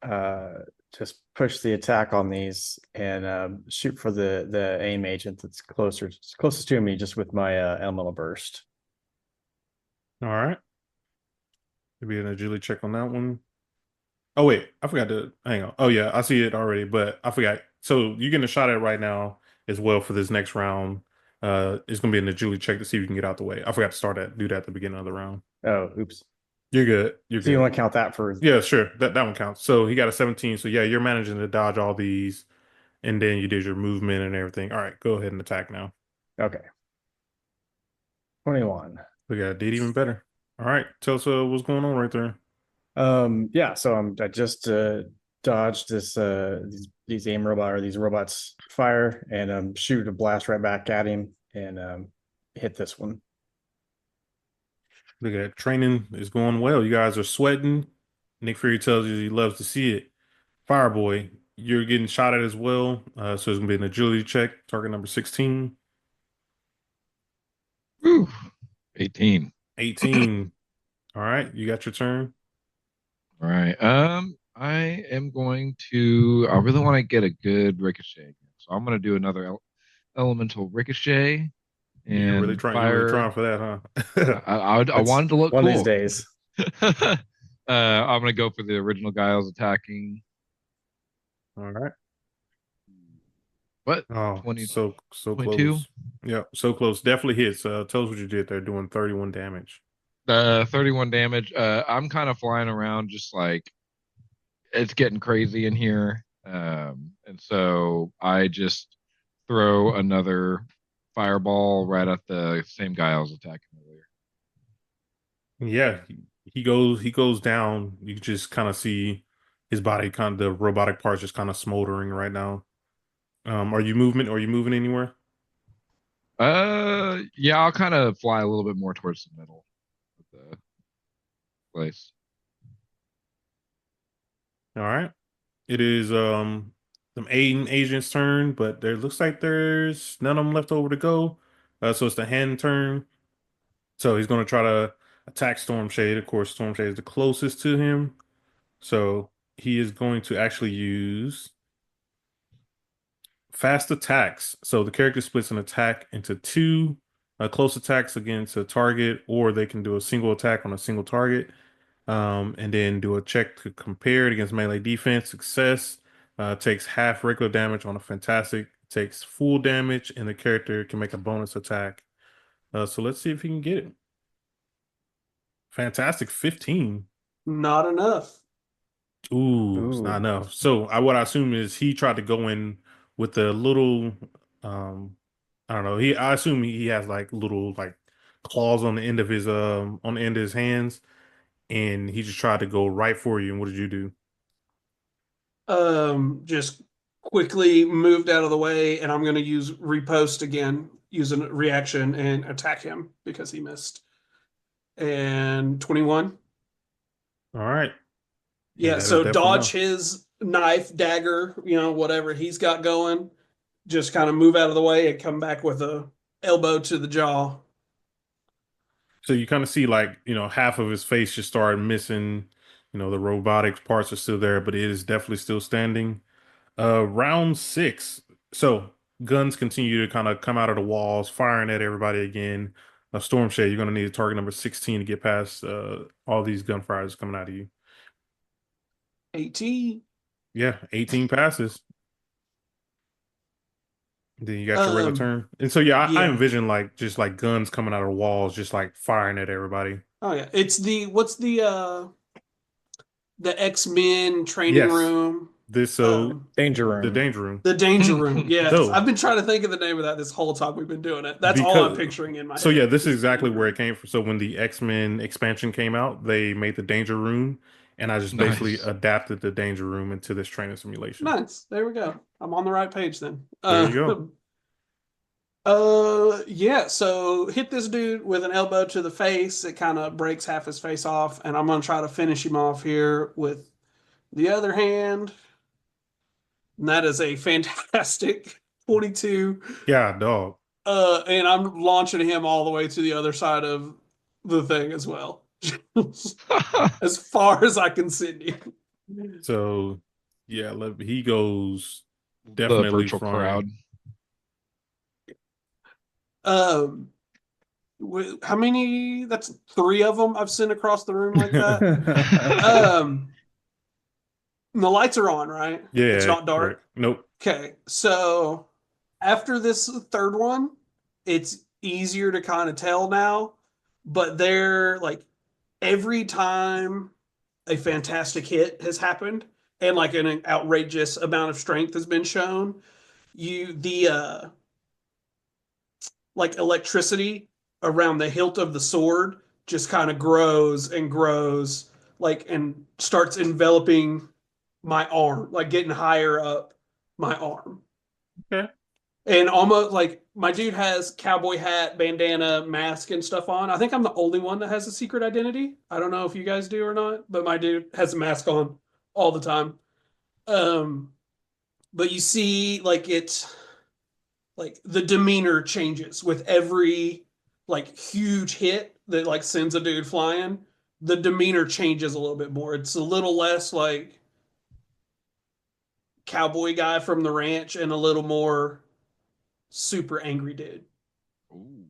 uh just push the attack on these and shoot for the aim agent that's closest to me just with my elemental burst. All right. Maybe an agility check on that one. Oh wait, I forgot to hang on. Oh yeah, I see it already, but I forgot. So you're getting a shot at right now as well for this next round. It's gonna be an agility check to see if you can get out the way. I forgot to do that at the beginning of the round. Oh, oops. You're good. You're So you good. want to count that for Yeah, sure. That one counts. So he got a 17. So yeah, you're managing to dodge all these, and then you did your movement and everything. All right, go ahead and attack now. okay. 21. We got did even better. All right, tell us what's going on right there. Yeah, so I just dodged these aim robot or these robots fire and shoot a blast right back at him and hit this one. Look at that. Training is going well. You guys are sweating. Nick Fury tells you he loves to see it. Fireboy, you're getting shot at as well. So it's gonna be an agility check, target number 16. Whew. 18. 18. All right, you got your turn. All right. I am going to. I really want to get a good ricochet, so I'm going to do another elemental ricochet You're really and trying. You're really trying fire. for that, huh? I wanted to look one of cool. these days. I'm going to go for the original guy I was attacking. All right. What? Oh, 20, so 22? close. Yeah, so close. Definitely hits. Tell us what you did there, doing 31 damage. 31 damage. I'm kind of flying around just like it's getting crazy in here. And so I just throw another fireball right at the same guy I was attacking earlier. Yeah, he goes down. You can just kind of see his body, kind of the robotic parts, just kind of smoldering right now. Are you moving anywhere? Yeah, I'll kind of fly a little bit more towards the middle of the place. All right. It is some Aiden agent's turn, but there looks like there's none of them left over to go. So it's the hand turn. So he's gonna try to attack Storm Shade. Of course, Storm Shade is the closest to him. So he is going to actually use fast attacks. So the character splits an attack into two close attacks against a target, or they can do a single attack on a single target. And then do a check to compare it against melee defense. Success takes half regular damage on a fantastic, takes full damage, and the character can make a bonus attack. So let's see if he can get it. Fantastic 15. Not enough. Ooh, it's not Ooh. enough. So what I assume is he tried to go in with a little I don't know. I assume he has like little like claws on the end of his hands, and he just tried to go right for you. And what did you do? Just quickly moved out of the way, and I'm going to use repost again, use a reaction and attack him because he missed. And 21. All right. Yeah, That is so definitely dodge enough. his knife, dagger, whatever he's got going. Just kind of move out of the way and come back with a elbow to the jaw. So you kind of see like, half of his face just started missing. The robotics parts are still there, but it is definitely still standing. Round 6. So guns continue to kind of come out of the walls, firing at everybody again. Storm Shade, you're going to need a target number 16 to get past all these gunfires coming out of you. 18. Yeah, 18 passes. Then you got your regular turn. And so, yeah, I Yeah. envision like just like guns coming out of the walls, just like firing at everybody. Oh yeah. It's what's the X-Men training Yes. room? So Danger the room. danger room. The danger room. Yes. So I've been trying to think of the name of that this whole time we've been doing it. That's all I'm because picturing in my so head. yeah, this is the exactly danger where room. it came from. So when the X-Men expansion came out, they made the danger room, and I just basically Nice. adapted the danger room into this training simulation. Nice. There we go. I'm on the right page then. There you go. Yeah, so hit this dude with an elbow to the face. It kind of breaks half his face off, and I'm gonna try to finish him off here with the other hand. And that is a fantastic 22. Yeah, dog. And I'm launching him all the way to the other side of the thing as well. As far as I can send him. So yeah, he goes The definitely virtual crowd. flying. Um, how many? That's three of them I've sent across the room like that. Um, the lights are on, right? It's Yeah, not correct. dark. Nope. Okay, so after this third one, it's easier to kind of tell now, but they're like every time a fantastic hit has happened and like an outrageous amount of strength has been shown, the like electricity around the hilt of the sword just kind of grows and grows, like, and starts enveloping my arm, like getting higher up my arm. Okay. And almost like my dude has cowboy hat, bandana, mask, and stuff on. I think I'm the only one that has a secret identity. I don't know if you guys do or not, but my dude has a mask on all the time. Um, but you see, like it's like the demeanor changes with every like huge hit that like sends a dude flying. The demeanor changes a little bit more. It's a little less like cowboy guy from the ranch and a little more super angry dude. Ooh.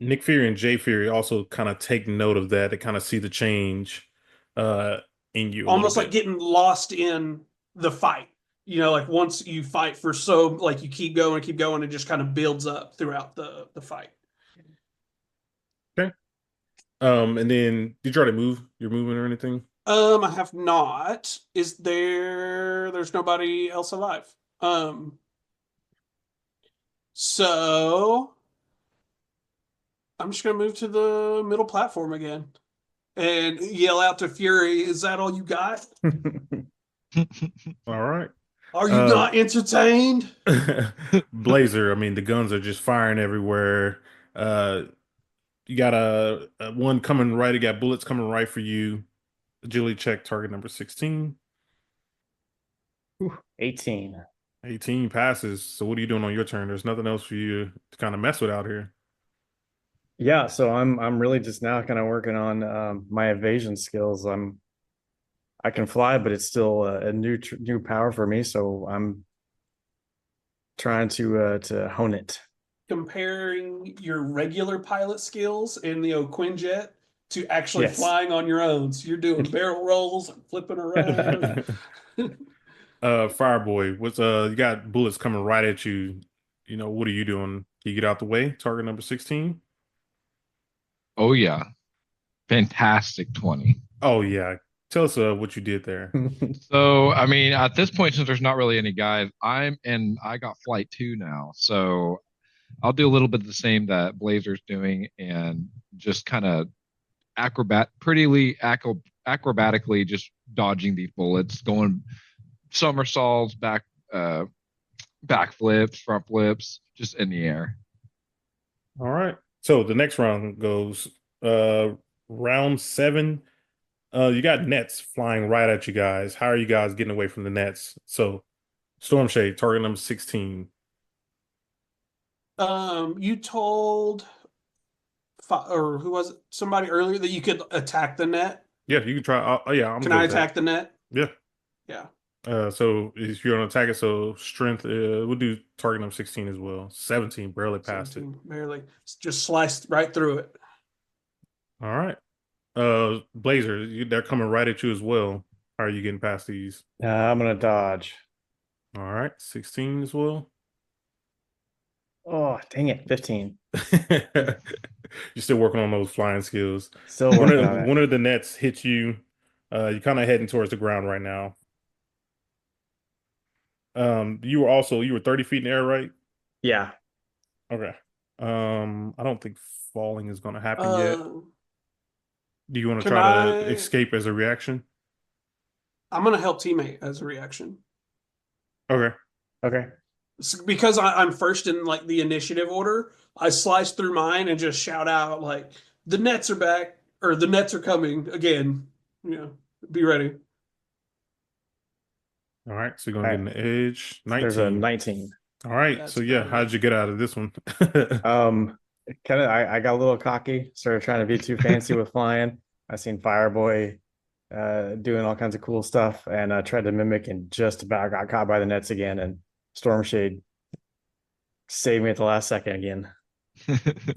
Nick Fury and Jay Fury also kind of take note of that. They kind of see the change uh in you a little Almost like bit. getting lost in the fight. You know, like once you fight for so like you keep going, it just kind of builds up throughout the fight. Okay. And then did you try to move your movement or anything? I have not. Is there's nobody else alive. So I'm just gonna move to the middle platform again and yell out to Fury, is that all you got? All right. Are you Uh not entertained? Blazer, I mean the guns are just firing everywhere. Uh you got a one coming right, you got bullets coming right for you. Agility check target number 16. 18. 18 passes. So what are you doing on your turn? There's nothing else for you to kind of mess with out here. Yeah, so I'm really just now kind of working on my evasion skills. I can fly, but it's still a new power for me, so I'm trying to hone it. Comparing your regular pilot skills in the O'Quinjet to actually Yes. flying on your own. So you're doing barrel rolls and flipping around. Fireboy, what's you got bullets coming right at you. You know, what are you doing? Can you get out the way? Target number 16. Oh yeah. Fantastic 20. Oh yeah. Tell us what you did there. So, I mean, at this point, since there's not really any guys, I got flight 2 now. So I'll do a little bit of the same that Blazer's doing and just kind of acrobatically just dodging these bullets, going somersaults, back flips, front flips, just in the air. All right. So the next round goes round 7. You got nets flying right at you guys. How are you guys getting away from the nets? So Storm Shade, target number 16. You told or who was it? Somebody earlier that you could attack the net. Yeah, you can try. Oh yeah, I'm Can good I with that. attack the net? Yeah. Yeah. So if you're gonna attack it, so strength, we'll do target number 16 as well. 17, barely passed it. 17, barely. Just sliced right through it. All right. Blazer, they're coming right at you as well. How are you getting past these? I'm gonna dodge. All right, 16 as well. Oh, dang it, 15. You're still working on those flying skills. Still One working of on it. one of the nets hit you. You're kind of heading towards the ground right now. You were 30 feet in the air, right? Yeah. Okay. I don't think falling is gonna happen yet. Uh, Do you want to can try to I? escape as a reaction? I'm gonna help teammate as a reaction. Okay. Okay. Because I'm first in like the initiative order. I slice through mine and just shout out like the nets are back or the nets are coming again. You know, be ready. All right. So you're All gonna right. get an edge. There's a 19. 19. All right. That's So yeah, better. how'd you get out of this one? I got a little cocky, started trying to be too fancy with flying. I seen Fireboy doing all kinds of cool stuff, and tried to mimic, and just about got caught by the nets again, and Stormshade saved me at the last second again.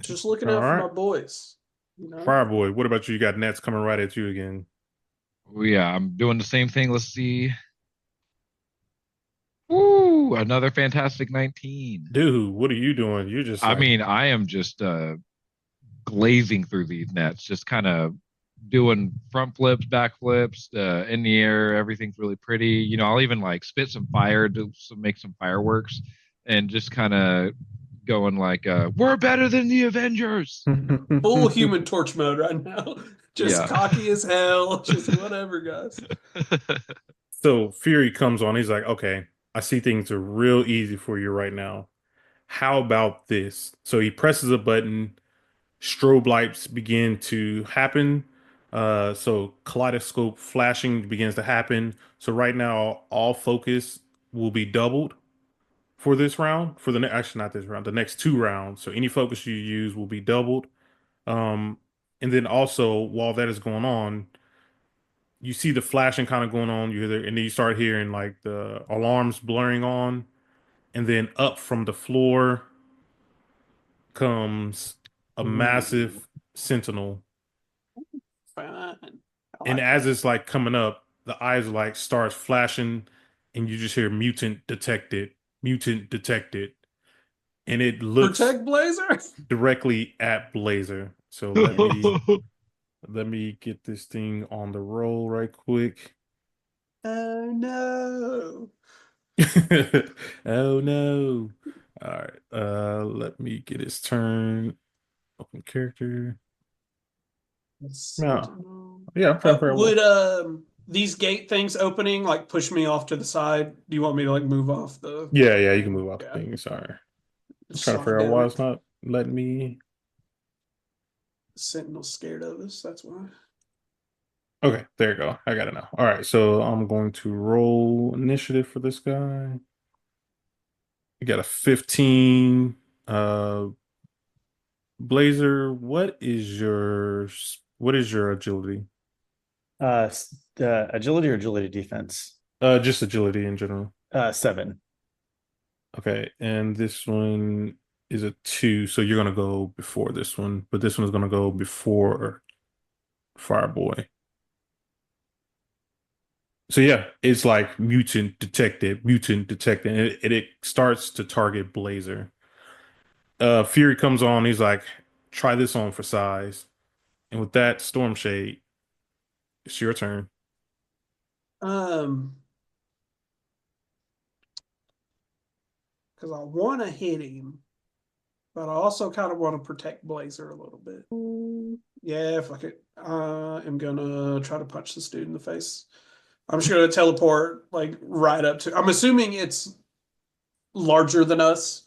Just looking All out for right. my boys. You know? Fireboy, what about you? You got nets coming right at you again. Well, yeah, I'm doing the same thing. Let's see. Woo, another fantastic 19. Dude, what are you doing? You're just I like, mean, I am just glazing through these nets, just kind of doing front flips, back flips, in the air. Everything's really pretty. You know, I'll even like spit some fire to make some fireworks, and just kind of going like, "We're better than the Avengers." Full Human Torch mode right now. Just Yeah. cocky as hell. Just whatever, guys. so Fury comes on. He's like, okay, I see things are real easy for you right now. How about this? So he presses a button, strobe lights begin to happen. So kaleidoscope flashing begins to happen. So right now, all focus will be doubled for this round. For the actually not this round, the next 2 rounds. So any focus you use will be doubled. Um, and then also while that is going on, you see the flashing kind of going on. You hear the, and then you start hearing like the alarms blurring on, and then up from the floor comes a Ooh, massive sentinel. fine. I And like as that. it's like coming up, the eyes like starts flashing, and you just hear mutant detected, and it looks Protect Blazer? directly at Blazer. So let me get this thing on the roll right quick. Oh no. Oh no. All right. Let me get his turn. Open character. No. Sentinel. Yeah, I'm trying to figure out Would these gate things opening like push me off to the side? Do you want me to like move off the yeah, you can move off the yeah, thing. Sorry. I'm trying to slide figure out down why it? it's not letting me. Sentinel's scared of us, that's why. Okay, there you go. I got it now. All right, so I'm going to roll initiative for this guy. You got a 15. Blazer, what is your agility? Agility or agility defense? Just agility in general. 7. Okay, and this one is a 2, so you're gonna go before this one, but this one is gonna go before Fireboy. So yeah, it's like mutant detected, and it starts to target Blazer. Fury comes on, he's like, try this on for size. And with that, Stormshade, it's your turn. Um, because I want to hit him, but I also kind of want to protect Blazer a little bit. Yeah, fuck it. I am gonna try to punch this dude in the face. I'm just gonna teleport like right up to. I'm assuming it's larger than us,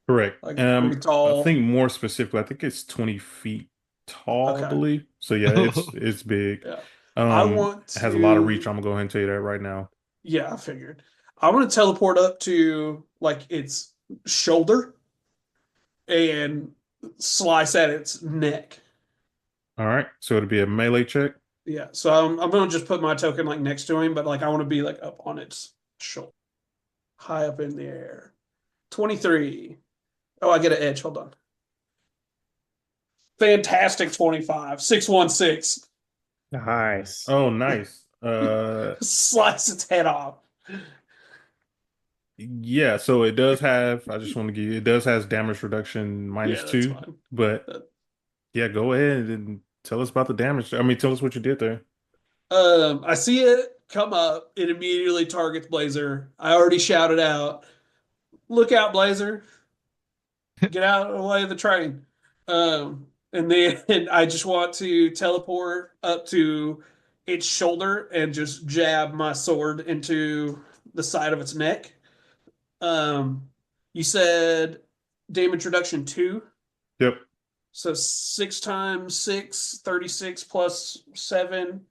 Correct. like pretty I tall. think more specifically, I think it's 20 feet tall, I Okay, believe. So yeah, it's big. yeah. I want It has a lot of reach. to. I'm gonna go ahead and tell you that right now. Yeah, I figured. I want to teleport up to like its shoulder and slice at its neck. All right, so it'll be a melee check. Yeah, so I'm gonna just put my token like next to him, but like I want to be like up on its shoulder, high up in the air. 23. Oh, I get an edge. Hold on. Fantastic 25. 616. Nice. Oh, nice. Slice its head off. Yeah, so it does have, I just want to give you, it does has damage reduction Yeah, minus that's 2, fine. but yeah, go ahead and tell us about the damage. I mean, tell us what you did there. I see it come up. It immediately targets Blazer. I already shouted out, "Look out, Blazer! Get out of the way of the train." And then I just want to teleport up to its shoulder and just jab my sword into the side of its neck. Um, you said damage reduction 2. Yep. So 6 times 6, 36 plus 7.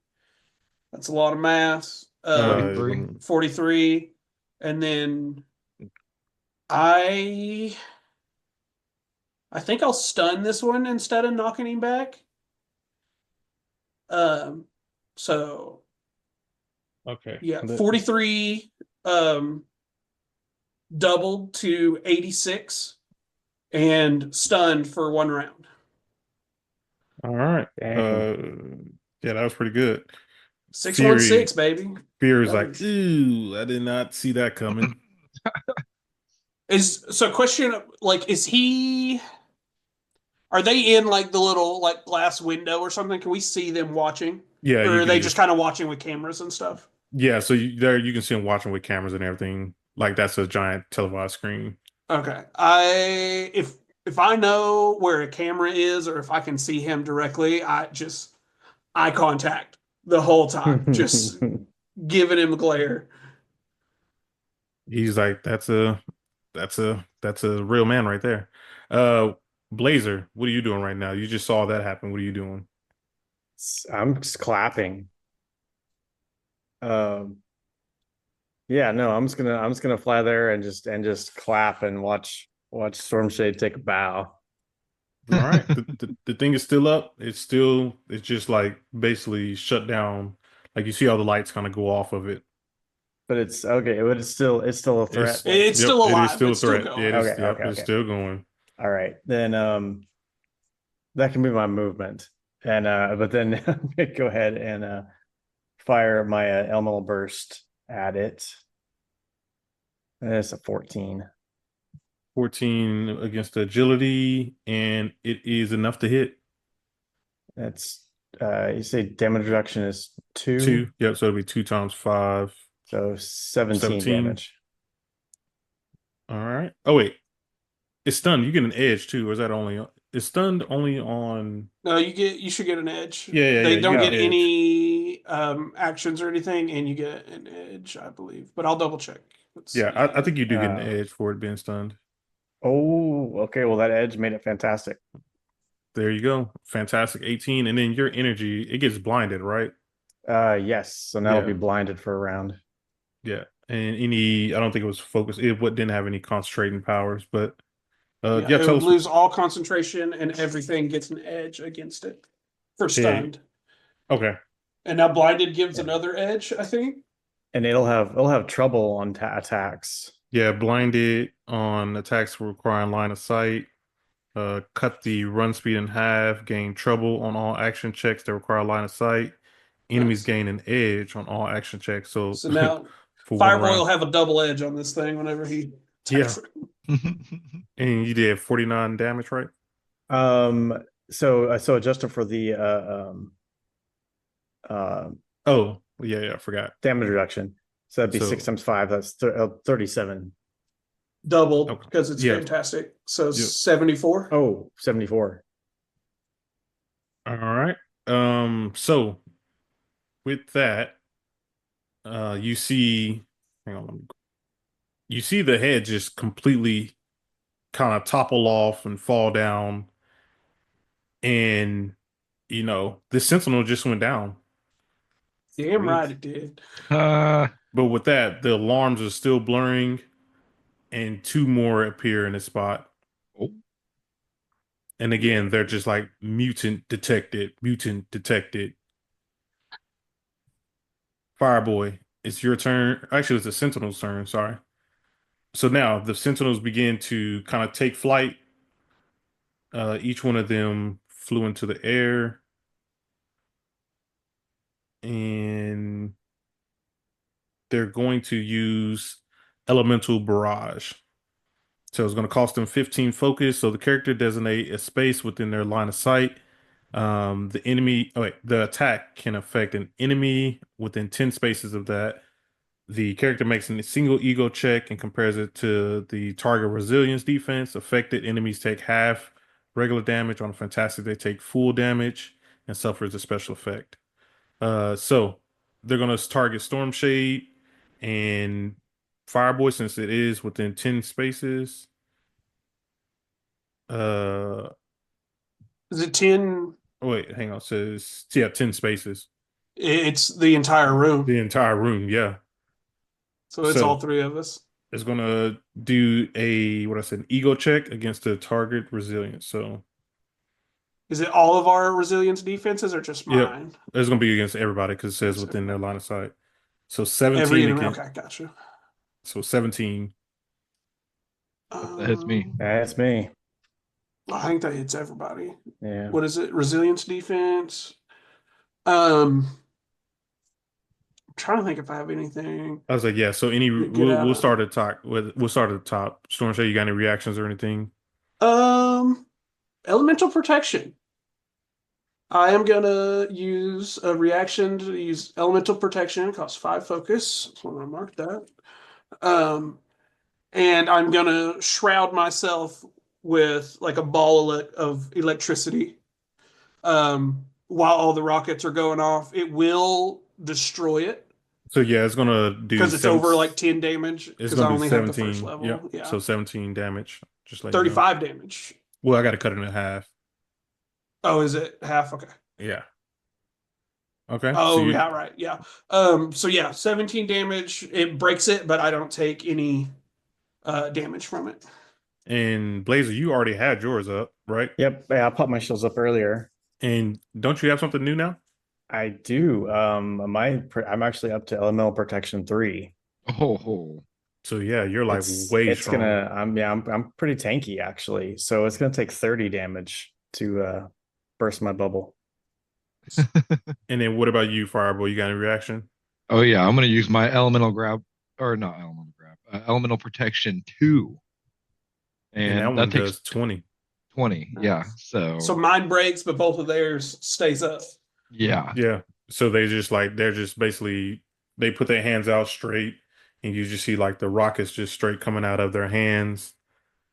That's a lot of math. 43. 43. And then I think I'll stun this one instead of knocking him back. Um, so Okay. yeah, 43 doubled to 86 and stunned for 1 round. All right. Dang. Yeah, that was pretty good. 616, baby. Fear is That like, was- ooh, I did not see that coming. Question, like, are they in like the little like glass window or something? Can we see them watching? Yeah, Or you are can they just just kind of watching with cameras and stuff? yeah. So there you can see them watching with cameras and everything. Like that's a giant televised screen. Okay. If I know where a camera is or if I can see him directly, I just eye contact the whole time, just giving him a glare. He's like, that's a real man right there. Blazer, what are you doing right now? You just saw that happen. What are you doing? I'm just clapping. Um, yeah, no, I'm just gonna fly there and just clap and watch Stormshade take a bow. All right. The thing is still up. It's just like basically shut down. Like you see all the lights kind of go off of it. But it's okay, but it's still a threat. It's Like, It's yep, still it is alive. still a It's still threat. Yeah, it going. is okay, yep, okay, it's okay. still going. All right. Then that can be my movement. And but then go ahead and fire my elemental burst at it. And it's a 14. 14 against agility, and it is enough to hit. That's you say damage reduction is 2, 2. Yep, so it'll be 2 times 5. so 17 17. damage. All right. Oh wait. It's stunned. You get an edge too, or is that only it's stunned only on No, you should get an edge. yeah, They you don't get get an edge. any actions or anything, and you get an edge, I believe. But I'll double check. Let's Yeah, I see. think you do get an edge for it being stunned. Oh, okay. Well, that edge made it fantastic. There you go. Fantastic. 18. And then your energy, it gets blinded, right? Yes. So now I'll be Yeah. blinded for a round. Yeah. And I don't think it was focused. Didn't have any concentrating powers, but Yeah, yeah, it tell would us. lose all concentration and everything gets an edge against it for Yeah. stunned. Okay. And now blinded gives Yeah. another edge, I think. And it'll have trouble on attacks. Yeah, blinded on attacks requiring line of sight. Cut the run speed in half, gain trouble on all action checks that require line of sight. Enemies Nice. gain an edge on all action checks. So So now for one Fireboy will round. have a double edge on this thing whenever he Yeah. attacks it. And you did 49 damage, right? So adjusted for the Oh, yeah, I forgot. damage reduction. So that'd be 6 So times 5. That's 37. Doubled okay. because it's Yeah. fantastic. So Yeah. 74. Oh, 74. All right. So with that, you see, hang on, you see the head just completely kind of topple off and fall down, and the sentinel just went down. Damn Sweet. right it did. But with that, the alarms are still blurring, and 2 more appear in the spot. Oh, And again, they're just like mutant detected, mutant detected. Fireboy, it's your turn. Actually, it's the Sentinel's turn. Sorry. So now the Sentinels begin to kind of take flight. Each one of them flew into the air, and they're going to use Elemental Barrage. So it's going to cost them 15 focus. So the character designate a space within their line of sight. The attack can affect an enemy within 10 spaces of that. The character makes a single ego check and compares it to the target resilience defense. Affected enemies take half regular damage. On a fantastic, they take full damage and suffers a special effect. So they're gonna target Storm Shade and Fireboy since it is within 10 spaces. Uh, Is it 10? wait, hang on. It says, yeah, 10 spaces. It's the entire room. The entire room, yeah. So it's all So 3 of us. is gonna do a what I said, an ego check against the target resilience. So Is it all of our resilience defenses or just yep, mine? it's gonna be against everybody because it says Against within their everybody. line of sight. So Every 17 enemy. again. Okay, gotcha. So 17. That hits me. That's me. I think that hits everybody. Yeah. What is it? Resilience defense. Um, I'm trying to think if I have anything I was like, yeah. So to get out we'll of. start at the top. We'll start at the top. Storm Shadow, you got any reactions or anything? Um, elemental protection. I am gonna use a reaction to use elemental protection. It costs 5 focus. So I'm gonna mark that. Um, and I'm gonna shroud myself with like a ball of electricity. While all the rockets are going off, it will destroy it So yeah, it's gonna do because it's seven. over like 10 damage. It's Because gonna I do only have the first 17. level. Yep. Yeah, So 17 damage. Just let you know. 35 damage. Well, I got to cut it in half. Oh, is it half? Okay. Yeah. Okay. So Oh, you yeah, right. Yeah. So yeah, 17 damage. It breaks it, but I don't take any damage from it. and Blazer, you already had yours up, right? Yep. Yeah, I popped my shields up earlier. And don't you have something new now? I do. I'm actually up to elemental protection 3. Oh, So yeah, you're like It's way it's strong. gonna I'm pretty tanky actually. So it's gonna take 30 damage to burst my bubble. And then what about you, Fireball? You got any reaction? oh yeah. I'm gonna use my elemental grab, or not elemental grab, elemental protection 2, And that and that one takes does 20. 20. Yeah. Nice. So So mine breaks, but both of theirs stays up. yeah. Yeah. So they're just basically they put their hands out straight and you just see like the rockets just straight coming out of their hands.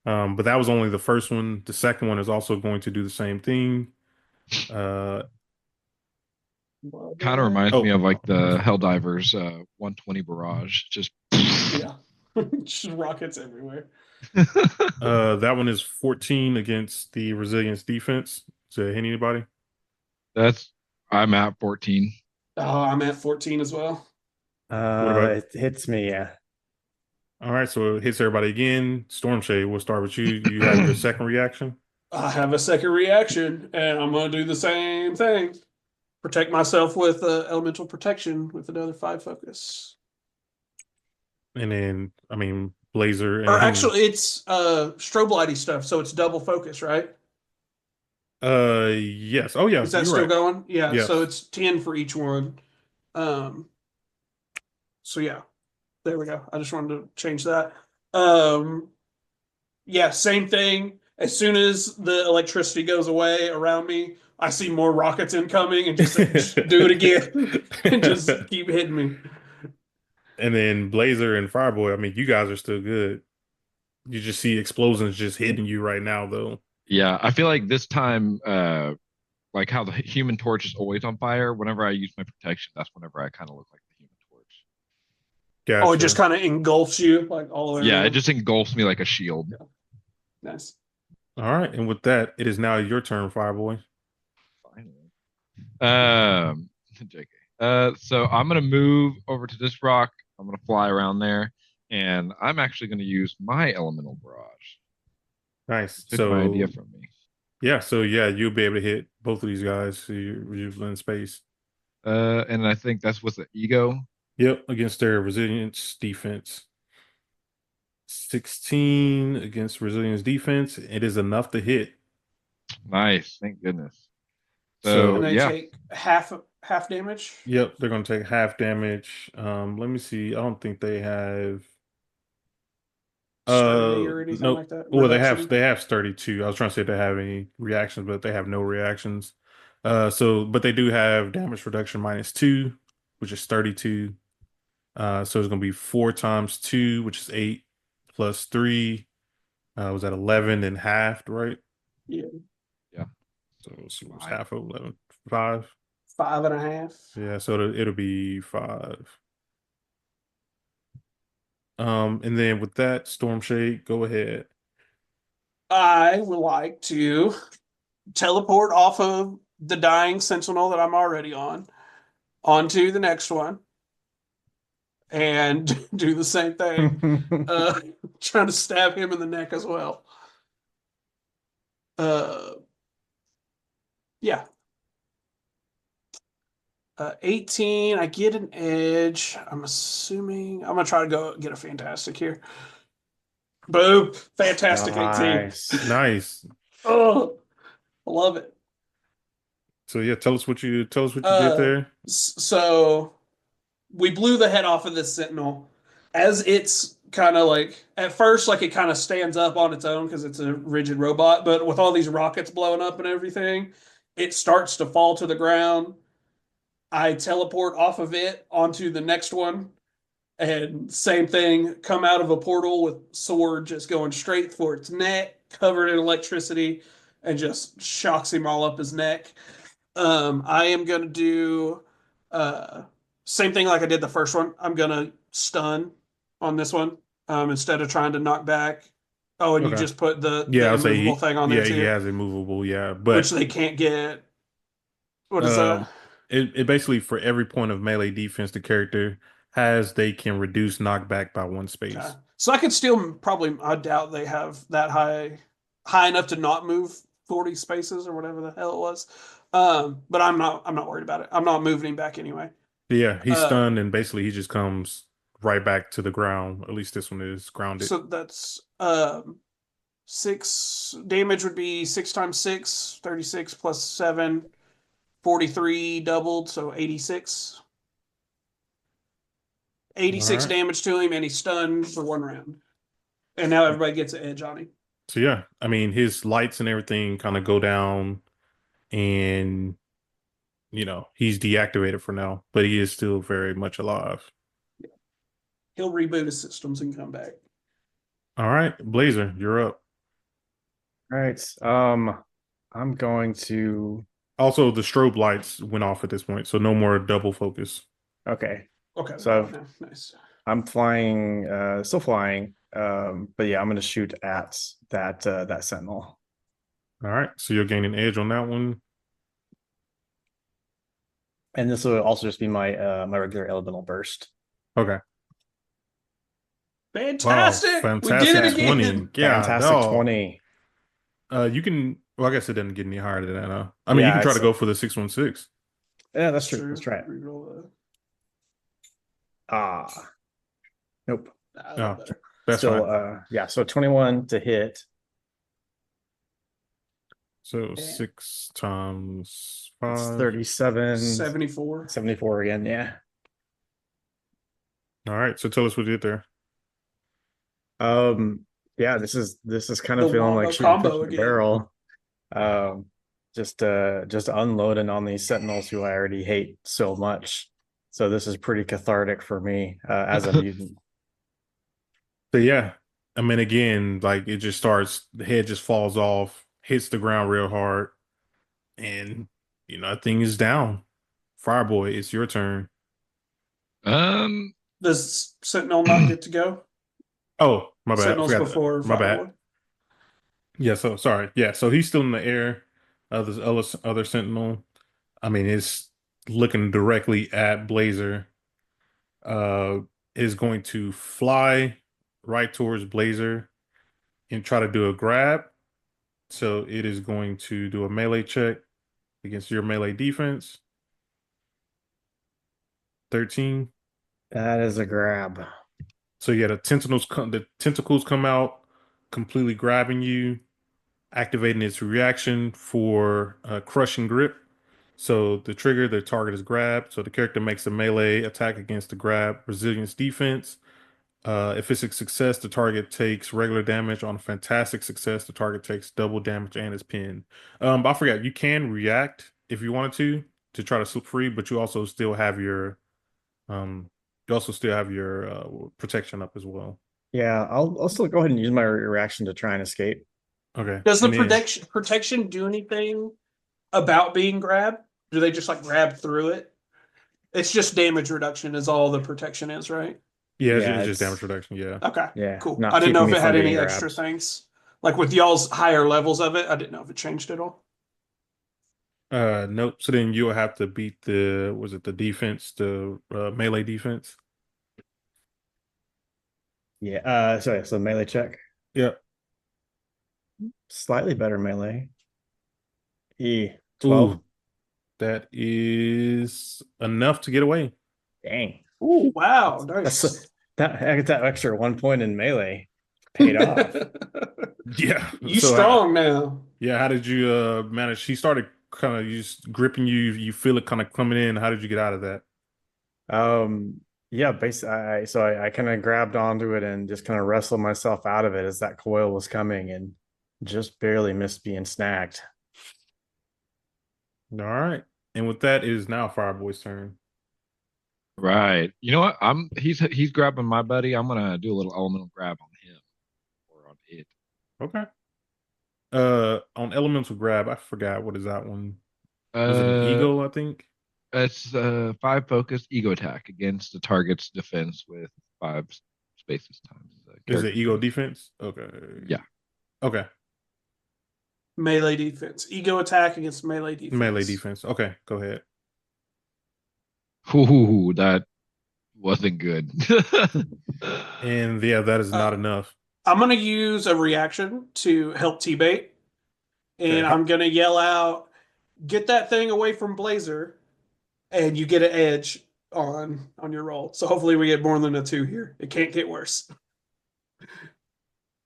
But that was only the first one. The second one is also going to do the same thing. Uh Kind of reminds me oh, of like the Helldivers 120 barrage. Just Yeah. Just rockets everywhere. that one is 14 against the resilience defense. Does it hit anybody? that's I'm at 14. Oh, I'm at 14 as well. What about It hits me, yeah. all right, so it hits everybody again. Storm Shade, we'll start with you. You have your second reaction. I have a second reaction, and I'm going to do the same thing. Protect myself with elemental protection with another 5 focus. And then I mean Blazer Or and actually, it's strobe lighty stuff, so it's double focus, right? yes. Oh yeah, Is that you're still right. going? Yeah, so Yes. it's 10 for each one. Um, so yeah, there we go. I just wanted to change that. Um, yeah, same thing. As soon as the electricity goes away around me, I see more rockets incoming and just do it again and just keep hitting me. And then Blazer and Fireboy, I mean, you guys are still good. You just see explosions just hitting you right now, though. Yeah, I feel like this time, like how the Human Torch is always on fire. Whenever I use my protection, that's whenever I kind of look like the Human Torch. Oh, it just Gotcha. kind of engulfs you like all the way Yeah, it around. just engulfs me like a shield. Yeah, nice. All right, and with that, it is now your turn, Fireboy. Finally. JK. So I'm gonna move over to this rock. I'm gonna fly around there, and I'm actually gonna use my elemental barrage. Nice. Took my idea So from me. yeah, so yeah, you'll be able to hit both of these guys. So you're in space. And I think that's with the ego. Yep, against their resilience defense. 16 against resilience defense. It is enough to hit. Nice, thank goodness. So And So they yeah, take half damage. yep, they're gonna take half damage. Let me see. I don't think they have Sturdy or anything no, like that. well Reduction. they have sturdy too. I was trying to say if they have any reactions, but they have no reactions. So but they do have damage reduction -2, which is 32. So it's gonna be 4 times 2, which is 8, plus 3. Was that 11 and halved, right? Yeah, yeah. So it's Five. half of 11. 5. 5.5. Yeah, so it'll be 5. And then with that, Storm Shade, go ahead. I would like to teleport off of the dying sentinel that I'm already on onto the next one. and do the same thing. Trying to stab him in the neck as well. Uh, yeah. 18, I get an edge. I'm assuming I'm gonna try to go get a fantastic here. Boom. Fantastic 18. Nice. Nice. Oh, I love it. So yeah, tell us what you did Uh, there. so we blew the head off of this sentinel as it's kind of like at first like it kind of stands up on its own because it's a rigid robot, but with all these rockets blowing up and everything, it starts to fall to the ground. I teleport off of it onto the next one, and same thing, come out of a portal with sword just going straight for its neck, covered in electricity, and just shocks him all up his neck. I am gonna do uh same thing like I did the first one. I'm gonna stun on this one. Instead of trying to knock back. Oh, and you Okay. just put the Yeah, I'll say immovable thing on there he too, has a movable, yeah. which But they can't get. What is that? um it basically for every point of melee defense the character has, they can reduce knockback by one Okay. space. So I could still probably, I doubt they have that high enough to not move 40 spaces or whatever the hell it was. But I'm not worried about it. I'm not moving him back anyway. Yeah, he's Uh, stunned and basically he just comes right back to the ground. At least this one is grounded. so that's 6 damage would be 6 times 6, 36 plus 7, 43 doubled, so 86. All 86 right. damage to him, and he's stunned for 1 round. And now everybody gets an edge on him. So yeah, I mean his lights and everything kind of go down and he's deactivated for now, but he is still very much alive. He'll reboot his systems and come back. All right, Blazer, you're up. All right. I'm going to. Also, the strobe lights went off at this point, so no more double focus. Okay. Okay. So nice. I'm flying, still flying. But yeah, I'm going to shoot at that sentinel. All right, so you're gaining edge on that one. And this will also just be my my regular elemental burst. Okay. Fantastic. Wow, We did it fantastic 20. again. Yeah, Fantastic dog. 20. You can. Well, I guess it doesn't get any higher than that. I mean, you Yeah, can try to it's- go for the 616. Yeah, that's true. Let's try it. Reroll Nope. Oh, better. that's Still, fine. yeah. So 21 to hit. So Yeah. 6 times It's 5. 37. 74. 74 again. Yeah. All right, so tell us what you did there. Yeah, this is kind of The feeling like wombo shooting combo fish in a again. barrel. Just unloading on these sentinels who I already hate so much. So this is pretty cathartic for me as a mutant. So yeah, I mean, again, like it just starts, the head just falls off, hits the ground real hard, and that thing is down. Fireboy, it's your turn. Does Sentinel not get to go? Oh, my bad. I Sentinel's forgot that. before My bad. Fireboy. Yeah, so sorry. Yeah, so he's still in the air. This other Sentinel, I mean, it's looking directly at Blazer. Uh, is going to fly right towards Blazer and try to do a grab. So it is going to do a melee check against your melee defense. 13. That is a grab. So yeah, the tentacles come out, completely grabbing you, activating its reaction for crushing grip. So the trigger, the target is grabbed. So the character makes a melee attack against the grab resilience defense. If it's a success, the target takes regular damage. On a fantastic success, the target takes double damage and is pinned. But I forgot, you can react if you wanted to try to slip free, but you also still have your protection up as well. Yeah, I'll still go ahead and use my reaction to try and escape. Okay. Does the And then- protection do anything about being grabbed? Do they just like grab through it? It's just damage reduction is all the protection is, right? Yeah, Yeah, it's just it's- damage reduction. Yeah. Okay. Yeah, Cool. not I didn't know keeping if me it had from any being extra grabbed. things. Like with y'all's higher levels of it, I didn't know if it changed at all. Nope. So then you'll have to beat the defense, the melee defense. Yeah. Sorry. So melee check. Yep. Slightly better melee. 12. Ooh, that is enough to get away. Dang. Ooh, wow, That's nice. that extra 1 point in melee paid off. Yeah. You So, strong now. yeah, how did you manage? She started kind of just gripping you. You feel it kind of coming in. How did you get out of that? Yeah, basically, I kind of grabbed onto it and just kind of wrestled myself out of it as that coil was coming and just barely missed being snagged. All right. And with that, it is now Fireboy's turn. Right. You know what? He's grabbing my buddy. I'm gonna do a little elemental grab on him or on it. Okay. On elemental grab, I forgot what is that one. Was it an Uh, ego? I think. it's 5 focus ego attack against the target's defense with 5 spaces times the Is it character's ego base. defense? Okay. Yeah. Okay. Melee defense. Ego attack against melee Melee defense. defense. Okay. Go ahead. Ooh, that wasn't good. And yeah, that is not Uh, enough. I'm gonna use a reaction to help T-bait, Okay. and I'm gonna yell out, "Get that thing away from Blazer!" And you get an edge on your roll. So hopefully we get more than a 2 here. It can't get worse.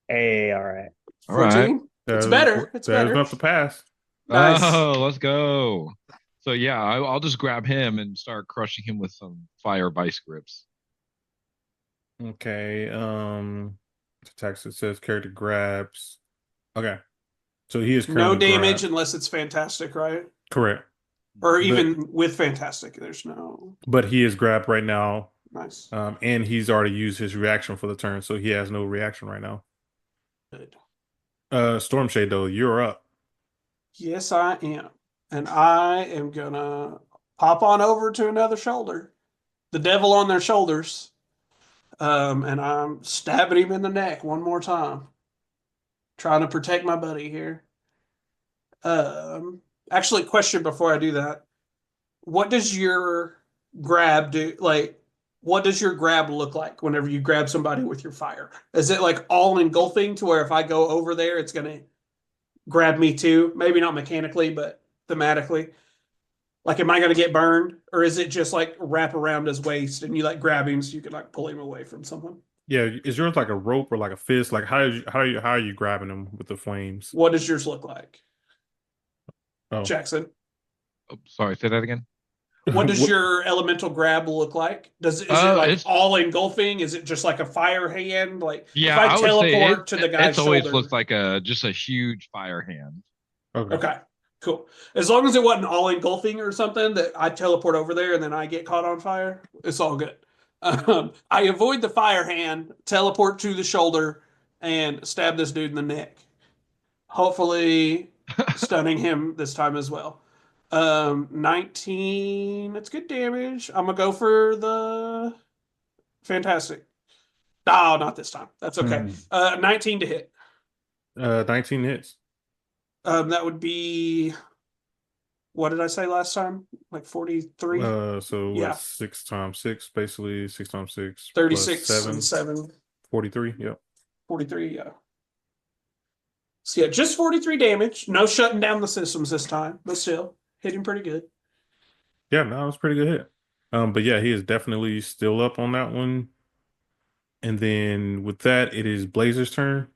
Hey, all right. All right. 14. It's better. It's That is better. enough to pass. Nice. Oh, let's go. So yeah, I'll just grab him and start crushing him with some fire vice grips. Okay. The text that says character grabs. Okay. So he is No currently damage grabbed. unless it's fantastic, right? Correct. Or But even with fantastic, there's no he is grabbed right now. nice. And he's already used his reaction for the turn, so he has no reaction right now. Good. Stormshade though, you're up. Yes, I am. And I am gonna pop on over to another shoulder. The devil on their shoulders. And I'm stabbing him in the neck one more time. Trying to protect my buddy here. Um, Actually, question before I do that. What does your grab do? Like, what does your grab look like whenever you grab somebody with your fire? Is it like all engulfing to where if I go over there, it's gonna grab me too? Maybe not mechanically, but thematically. Like, am I gonna get burned, or is it just like wrap around his waist and you like grab him so you can like pull him away from someone? Yeah, is yours like a rope or like a fist? Like how are you grabbing him with the flames? What does yours look like, Oh. Jackson? Oh, sorry, say that again. What does What your elemental grab look like? Is it like It's all engulfing? Is it just like a fire hand? Like if yeah, I I would say teleport to the guy's it's always shoulder. looked like a just a huge fire hand. okay. Okay, cool. As long as it wasn't all engulfing or something that I teleport over there and then I get caught on fire, it's all good. I avoid the fire hand, teleport to the shoulder, and stab this dude in the neck. Hopefully, stunning him this time as well. 19. That's good damage. I'm gonna go for the fantastic. No, not this time. That's okay. Hmm. 19 to hit. 19 hits. That would be, what did I say last time? Like 43? So Yeah, what's 6 times 6? Basically 6 times 6 plus 36 and 7, 7. 43. Yep. 43, yeah. So yeah, just 43 damage. No shutting down the systems this time, but still hitting pretty good. Yeah, no, it was a pretty good hit. But yeah, he is definitely still up on that one. And then with that, it is Blazer's turn.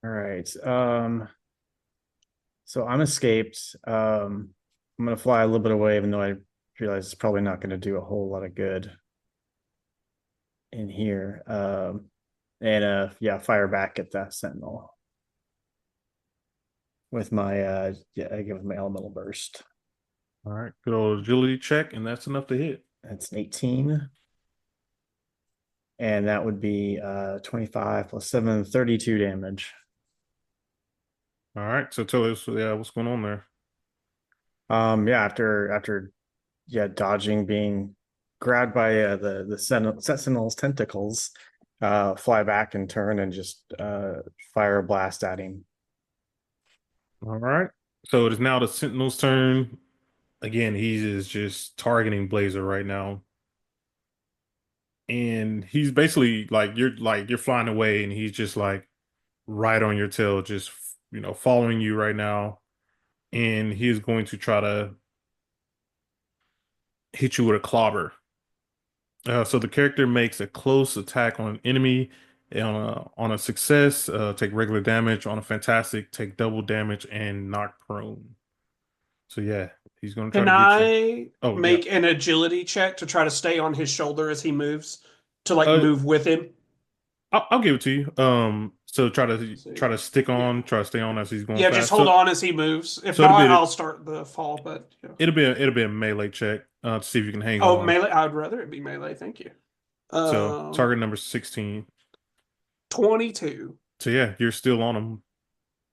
All right. So I'm escaped. I'm gonna fly a little bit away, even though I realize it's probably not gonna do a whole lot of good in here. And yeah, fire back at that sentinel with my again with my elemental burst. All right, good old agility check, and that's enough to hit. That's an 18. And that would be 25 plus 7, 32 damage. All right, so tell us, yeah, what's going on there? Yeah, after dodging being grabbed by the sentinel's tentacles, fly back and turn and just fire a blast at him. All right, so it is now the Sentinel's turn. Again, he is just targeting Blazer right now. and he's basically like you're flying away, and he's just like right on your tail, just following you right now, and he is going to try to hit you with a clobber. So the character makes a close attack on an enemy. On a success, take regular damage. On a fantastic, take double damage and knock prone. So yeah, he's gonna try Can to get you. I Oh yeah. make an agility check to try to stay on his shoulder as he moves to like Uh, move with him? I'll give it to you. So So, try to stick yeah. on, try to stay on as he's going Yeah, just fast. hold on as he moves. If So it'll not, be I'll start the fall. But yeah. it'll be a melee check to see if you can hang Oh, on. melee. I'd rather it be melee. Thank you. So target Um, number 16. 22. So yeah, you're still on him.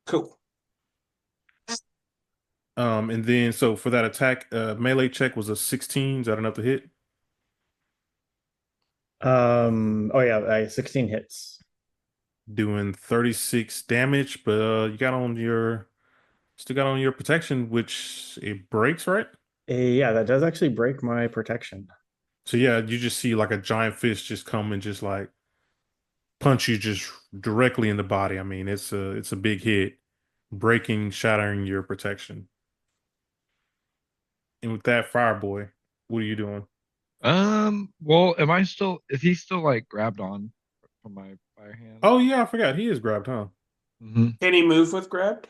Cool. And then so for that attack, melee check was a 16. Is that enough to hit? Oh yeah, 16 hits. Doing 36 damage, but you got on your still got on your protection, which it breaks, right? Yeah, that does actually break my protection. So yeah, you just see like a giant fish just come and just like punch you just directly in the body. I mean, it's a big hit, breaking, shattering your protection. And with that, Fireboy, what are you doing? Well, am I still? Is he still like grabbed on from my fire hand? Oh yeah, I forgot he is grabbed, huh? Hmm. Can he move with grabbed?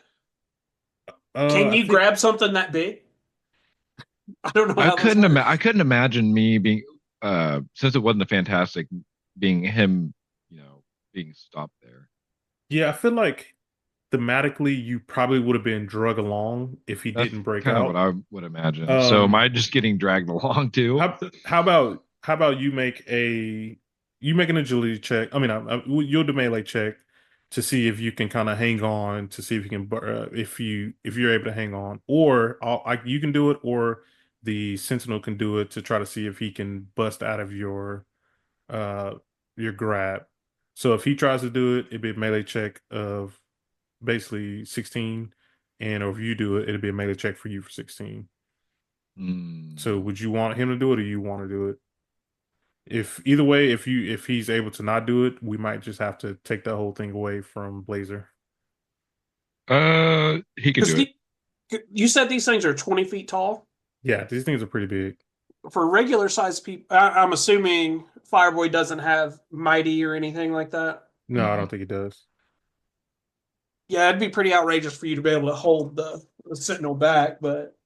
Can I you think grab something that big? I don't know how this I works. couldn't imagine me being since it wasn't a fantastic being him, being stopped there. yeah, I feel like thematically you probably would have been drug along if he That's didn't break kind of what out. I would imagine. So am Um, I just getting dragged along too? how about you make an agility check? I mean, you'll do melee check to see if you can kind of hang on, to see if you can if you're able to hang on, or you can do it, or the sentinel can do it to try to see if he can bust out of uh your grab. So if he tries to do it, it'd be a melee check of basically 16, and or if you do it, it'd be a melee check for you for 16. So Hmm. would you want him to do it, or you want to do it? If either way, if he's able to not do it, we might just have to take that whole thing away from Blazer. He could Because do it. you said these things are 20 feet tall. Yeah, these things are pretty big. For regular sized people, I'm assuming Fireboy doesn't have mighty or anything like that. No, I Mm. don't think he does. Yeah, it'd be pretty outrageous for you to be able to hold the Sentinel back, but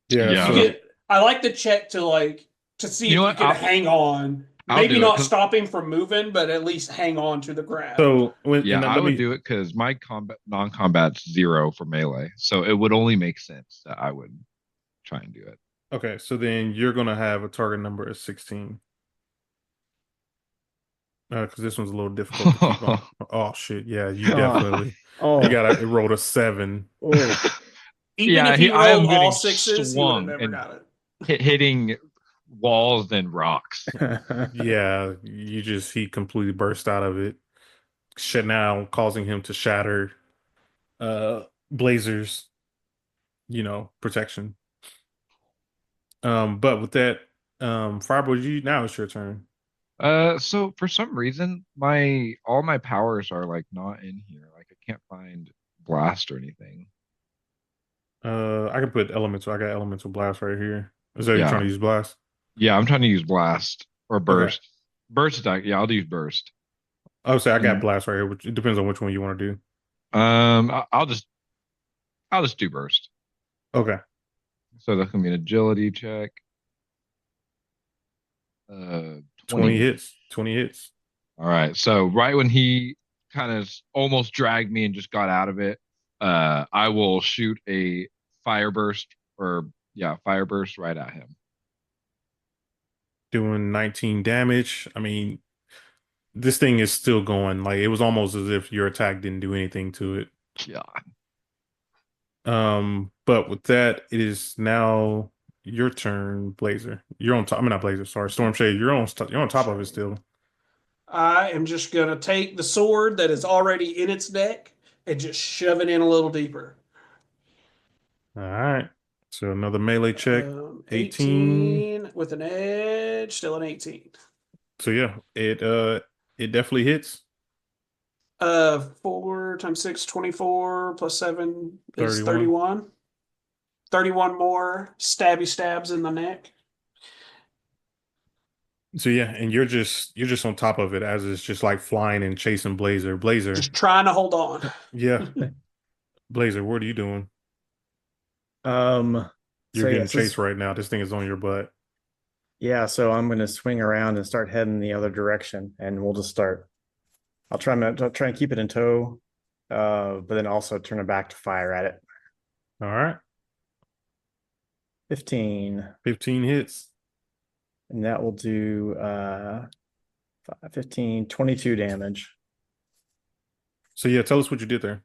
Yeah, you Yeah. so get. I like the check to to see You know if you what? could hang on. I'll Maybe do it not because stop him from moving, but at least hang on to the grab. yeah, I let would me. do it because my combat non-combat's 0 for melee, so it would only make sense that I would try and do it. Okay, so then you're gonna have a target number of 16. Because this one's a little difficult to keep on. Oh shit, yeah, you definitely you Oh, gotta it rolled a 7. oh, Even Yeah, if he I rolled am all getting sixes, he would have swung never and got it. hitting walls and rocks. Yeah, he completely burst out of it. Shut now, causing him to shatter uh Blazer's, protection. But with that, Fireboy, now it's your turn. So for some reason, my all my powers are like not in here. Like I can't find blast or anything. I can put elemental. I got elemental blast right here. Is that you trying Yeah, to use blast? yeah, I'm trying to use blast or Okay. burst. Burst attack. Yeah, I'll use burst. I would say I got And blast right here, which it depends on which one you want to do. I'll just do burst. Okay. So that's gonna be an agility check. 20 20. hits. 20 hits. All right. So right when he kind of almost dragged me and just got out of it, I will shoot a fire burst or yeah, fire burst right at him. Doing 19 damage. I mean, this thing is still going. Like it was almost as if your attack didn't do anything to it. Yeah. But with that, it is now your turn, Blazer. You're on top. I mean, not Blazer. Sorry, Storm Shade. You're on top of it still. I am just gonna take the sword that is already in its deck and just shove it in a little deeper. All right. So another melee check. 18. 18 with an edge, still an 18. So yeah, it definitely hits 4 times 6, 24, plus 7 is 31. 31. 31 more stabby stabs in the neck. So yeah, and you're just on top of it as it's just like flying and chasing Blazer. Blazer, Just trying to hold on. yeah, Blazer, what are you doing? So You're yeah, getting chased right now. This thing is on your butt. so I'm gonna swing around and start heading the other direction, and we'll just start. I'll try and keep it in tow, but then also turn it back to fire at it. All right, 15, 15 hits. and that will do 15, 22 damage. So yeah, tell us what you did there.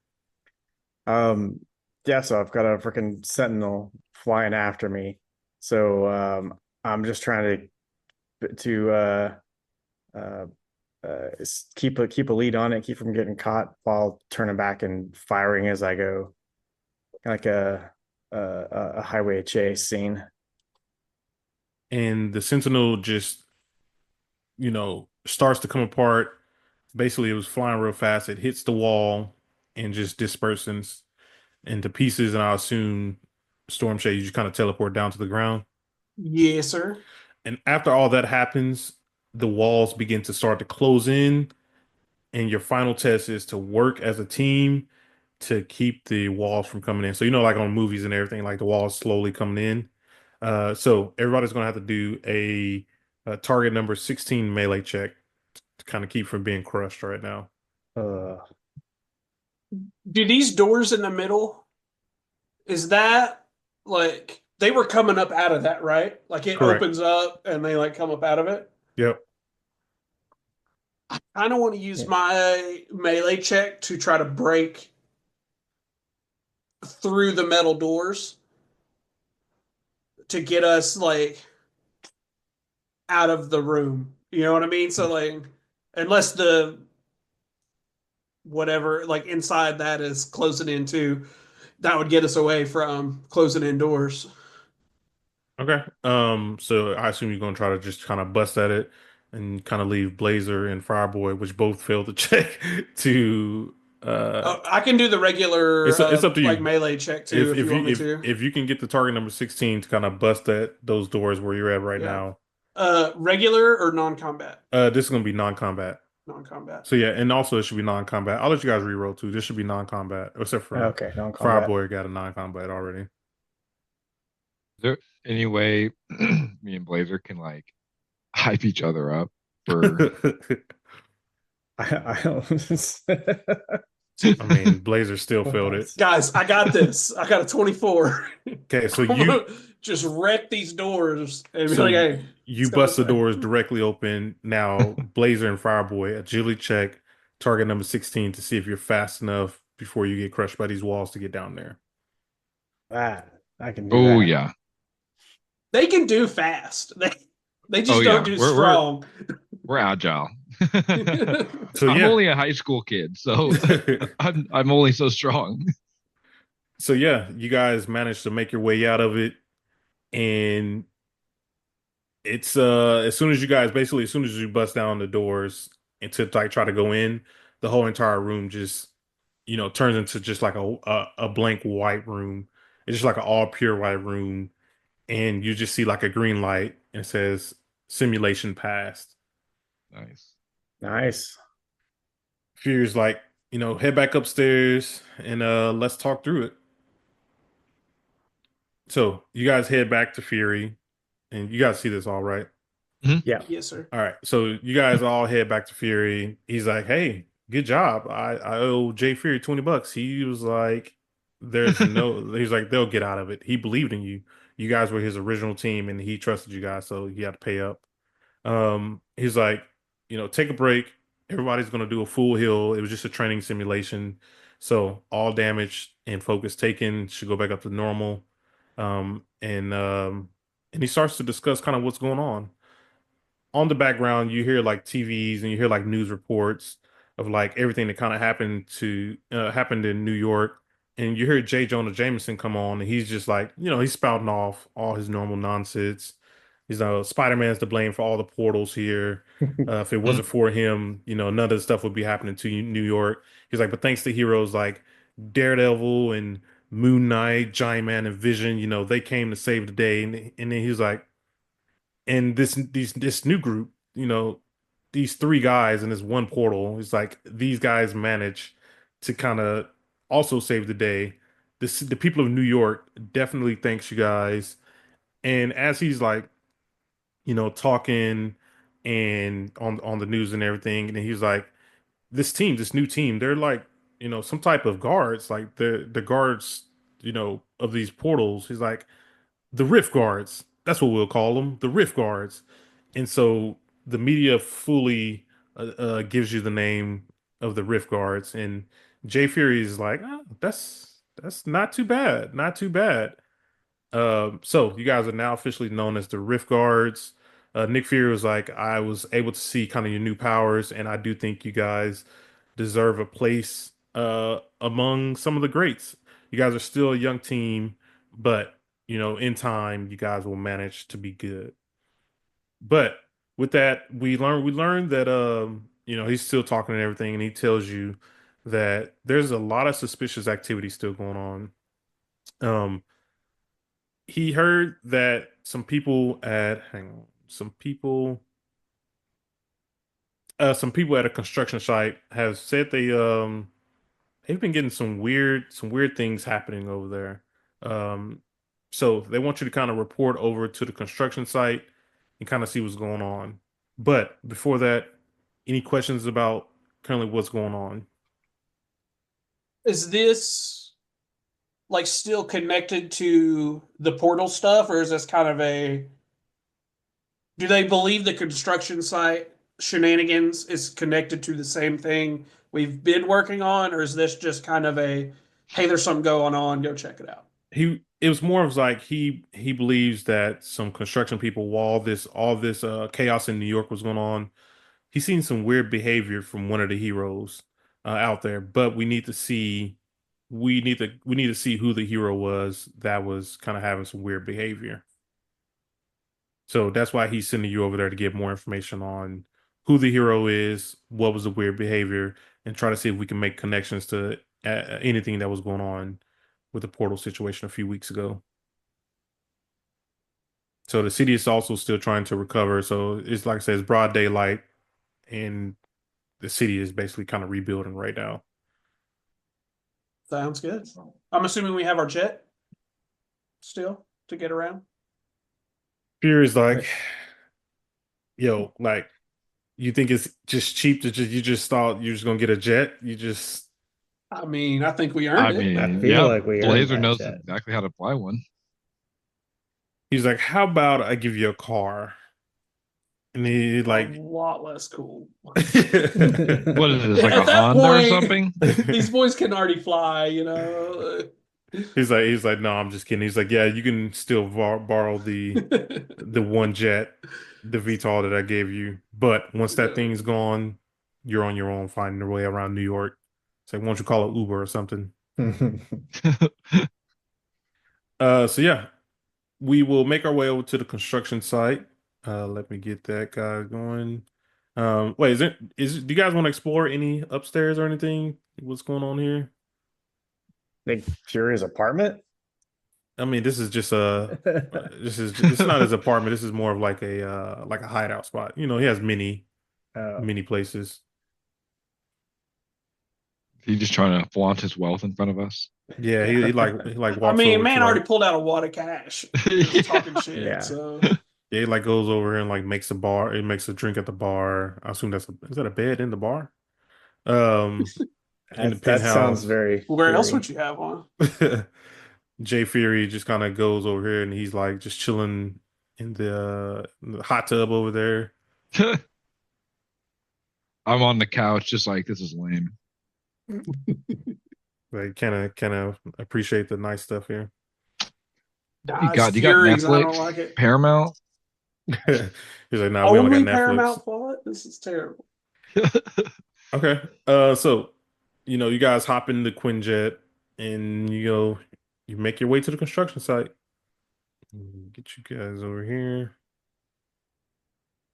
Um, yeah, so I've got a freaking sentinel flying after me. So I'm just trying to uh keep a lead on it, keep from getting caught while turning back and firing as I go, like a highway chase scene. And the Sentinel just, starts to come apart. Basically, it was flying real fast. It hits the wall and just disperses into pieces. And I assume Storm Shade, you just kind of teleport down to the ground. Yes, sir. And after all that happens, the walls begin to start to close in. And your final test is to work as a team to keep the walls from coming in. So, like on movies and everything, like the walls slowly coming in. So everybody's going to have to do a target number 16 melee check to kind of keep from being crushed right now. Uh, Do these doors in the middle, is that like they were coming up out of that, right? Like it Correct. opens up and they like come up out of it? Yep. I don't want to use yeah. my melee check to try to break through the metal doors to get us like out of the room. You know what I mean? So like unless the whatever like inside that is closing in too, that would get us away from closing in doors. Okay. So I assume you're gonna try to just kind of bust at it and kind of leave Blazer and Fireboy, which both failed to check to Oh, I can do the regular it's up to like you. melee check too If if if you want you me if to. if you can get the target number 16 to kind of bust at those doors where you're at right Yeah. now, Regular or non-combat? this is gonna be non-combat. Non-combat. So yeah, and also it should be non-combat. I'll let you guys reroll too. This should be non-combat, except for okay, non-combat. Fireboy got a non-combat already. Is there any way me and Blazer can like hype each other up for I don't. I mean, Blazer still failed it. Guys, I got this. I got a 24. Okay, so I'm you gonna just wreck these doors and be so like, you, hey, let's you go bust this the way. doors directly open. Now Blazer and Fireboy agility check target number 16 to see if you're fast enough before you get crushed by these walls to get down there. That I can do oh that. yeah. They can do fast. They Oh just don't yeah. do We're strong. we're agile. So I'm yeah. only a high school kid, so I'm only so strong. So yeah, you guys managed to make your way out of it, and it's as soon as you bust down the doors and to like try to go in, the whole entire room just turns into just like a blank white room. It's just like an all pure white room, and you just see like a green light and it says simulation passed. Nice. Nice. Fear's like, head back upstairs and let's talk through it. So you guys head back to Fury, and you guys see this all right. Yeah. Yes, sir. All right, so you guys all head back to Fury. He's like, "Hey, good job. I owe Jay Fury $20." He was like, "There's no." He's like, "They'll get out of it." He believed in you. You guys were his original team, and he trusted you guys, so he had to pay up. He's like, take a break. Everybody's gonna do a full heal. It was just a training simulation, so all damage and focus taken should go back up to normal. And he starts to discuss kind of what's going on the background. You hear like TVs and you hear like news reports of like everything that kind of happened in New York, and you hear J. Jonah Jameson come on, and he's just like, he's spouting off all his normal nonsense. He's Spider-Man's to blame for all the portals here. If it wasn't for him, none of this stuff would be happening to New York. He's like, but thanks to heroes like Daredevil and Moon Knight, Giant Man, and Vision, they came to save the day. And then he's like, and this new group, these three guys in this one portal, it's like these guys manage to kind of also save the day. The people of New York definitely thanks you guys. And as he's like, talking and on the news and everything, and he's like, this new team, they're like, some type of guards, like the guards, of these portals. He's like, the Riftguards. That's what we'll call them, the Riftguards. And so the media fully gives you the name of the Riftguards, and Jay Fury is like, that's not too bad, not too bad. So you guys are now officially known as the Rift Guards. Nick Fury was like, I was able to see kind of your new powers, and I do think you guys deserve a place among some of the greats. You guys are still a young team, but in time, you guys will manage to be good. But with that, we learned that he's still talking and everything, and he tells you that there's a lot of suspicious activity still going on. Um, he heard that some people at a construction site have said they've been getting some weird things happening over there. So they want you to kind of report over to the construction site and kind of see what's going on. But before that, any questions about currently what's going on? Is this like still connected to the portal stuff, or is this kind of a? Do they believe the construction site shenanigans is connected to the same thing we've been working on, or is this just kind of a, hey, there's something going on, go check it out? It was more of like he believes that some construction people, while all this chaos in New York was going on, he's seen some weird behavior from one of the heroes out there. But we need to see who the hero was that was kind of having some weird behavior. So that's why he's sending you over there to get more information on who the hero is, what was the weird behavior, and try to see if we can make connections to anything that was going on with the portal situation a few weeks ago. So the city is also still trying to recover. So it's like I said, it's broad daylight, and the city is basically kind of rebuilding right now. Sounds good. I'm assuming we have our jet still to get around. Fear is like, yo, like you think it's just cheap to you just thought you're just gonna get a jet? You just I mean, I think we I earned it. I mean, feel yeah, like we earned Blazer that knows jet. exactly how to fly one. he's like, how about I give you a car? And he A like lot less cool. What is this, like a At that Honda or point, something? these boys can already fly, you know. he's like, no, I'm just kidding. He's like, yeah, you can still borrow the one jet, the VTOL that I gave you. But once that thing's gone, you're on your own finding your way around New York. It's like, why don't you call it Uber or something? So yeah, we will make our way over to the construction site. Let me get that guy going. Wait, do you guys want to explore any upstairs or anything? What's going on here? Nick Fury's apartment? I mean, this is just it's not his apartment. This is more of like a hideout spot. He has many Oh. many places. He's just trying to flaunt his wealth in front of us. Yeah, he I walks mean, over to man already like pulled out a wad of cash. Talking shit. Yeah. So yeah, he like goes over here and like makes a bar. He makes a drink at the bar. I assume is that a bed in the bar? Um, in the That sounds penthouse. very where else Fury. would you have one? Jay Fury just kind of goes over here and he's like just chilling in the hot tub over there. I'm on the couch, just like, this is lame. Like kind of appreciate the nice stuff here. Nah, You got Furies. I don't Netflix, like it. Paramount. He's like, nah, we only Only got Netflix. Paramount Plot. This is terrible. Okay. So you guys hop in the Quinjet and you make your way to the construction site. Get you guys over here.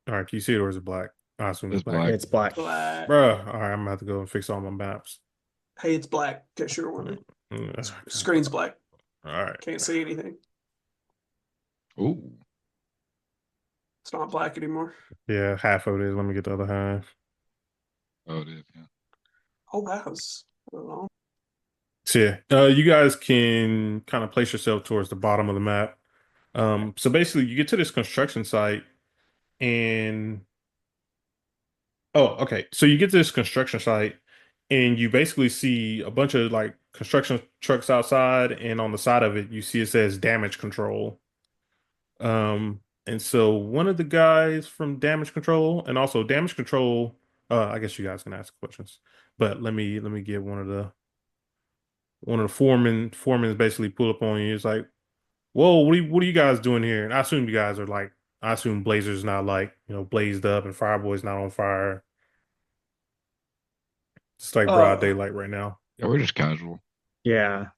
All right, can you see it or is it black? I assume it's It's black. black. It's black. Black. Bruh. All right, I'm gonna have to go and fix all my maps. Hey, it's black. In case you're wondering. Okay. Screen's black. All right. Can't see anything. Ooh. It's not black anymore. Yeah, half of it is. Let me get the other half. Oh, it is. Yeah. Oh, wow. I don't know. So yeah, you guys can kind of place yourself towards the bottom of the map. So basically, you get to this construction site, and oh, okay. So you get to this construction site, and you basically see a bunch of like construction trucks outside, and on the side of it, you see it says damage control. And so one of the guys from damage control, and also damage control, I guess you guys can ask questions, but let me get one of the foremen basically pull up on you. It's like, whoa, what are you guys doing here? And I assume you guys are like, I assume Blazer's not like, blazed up and Fireboy's not on fire. It's like broad Uh, daylight right now. Yeah, we're just casual. Yeah.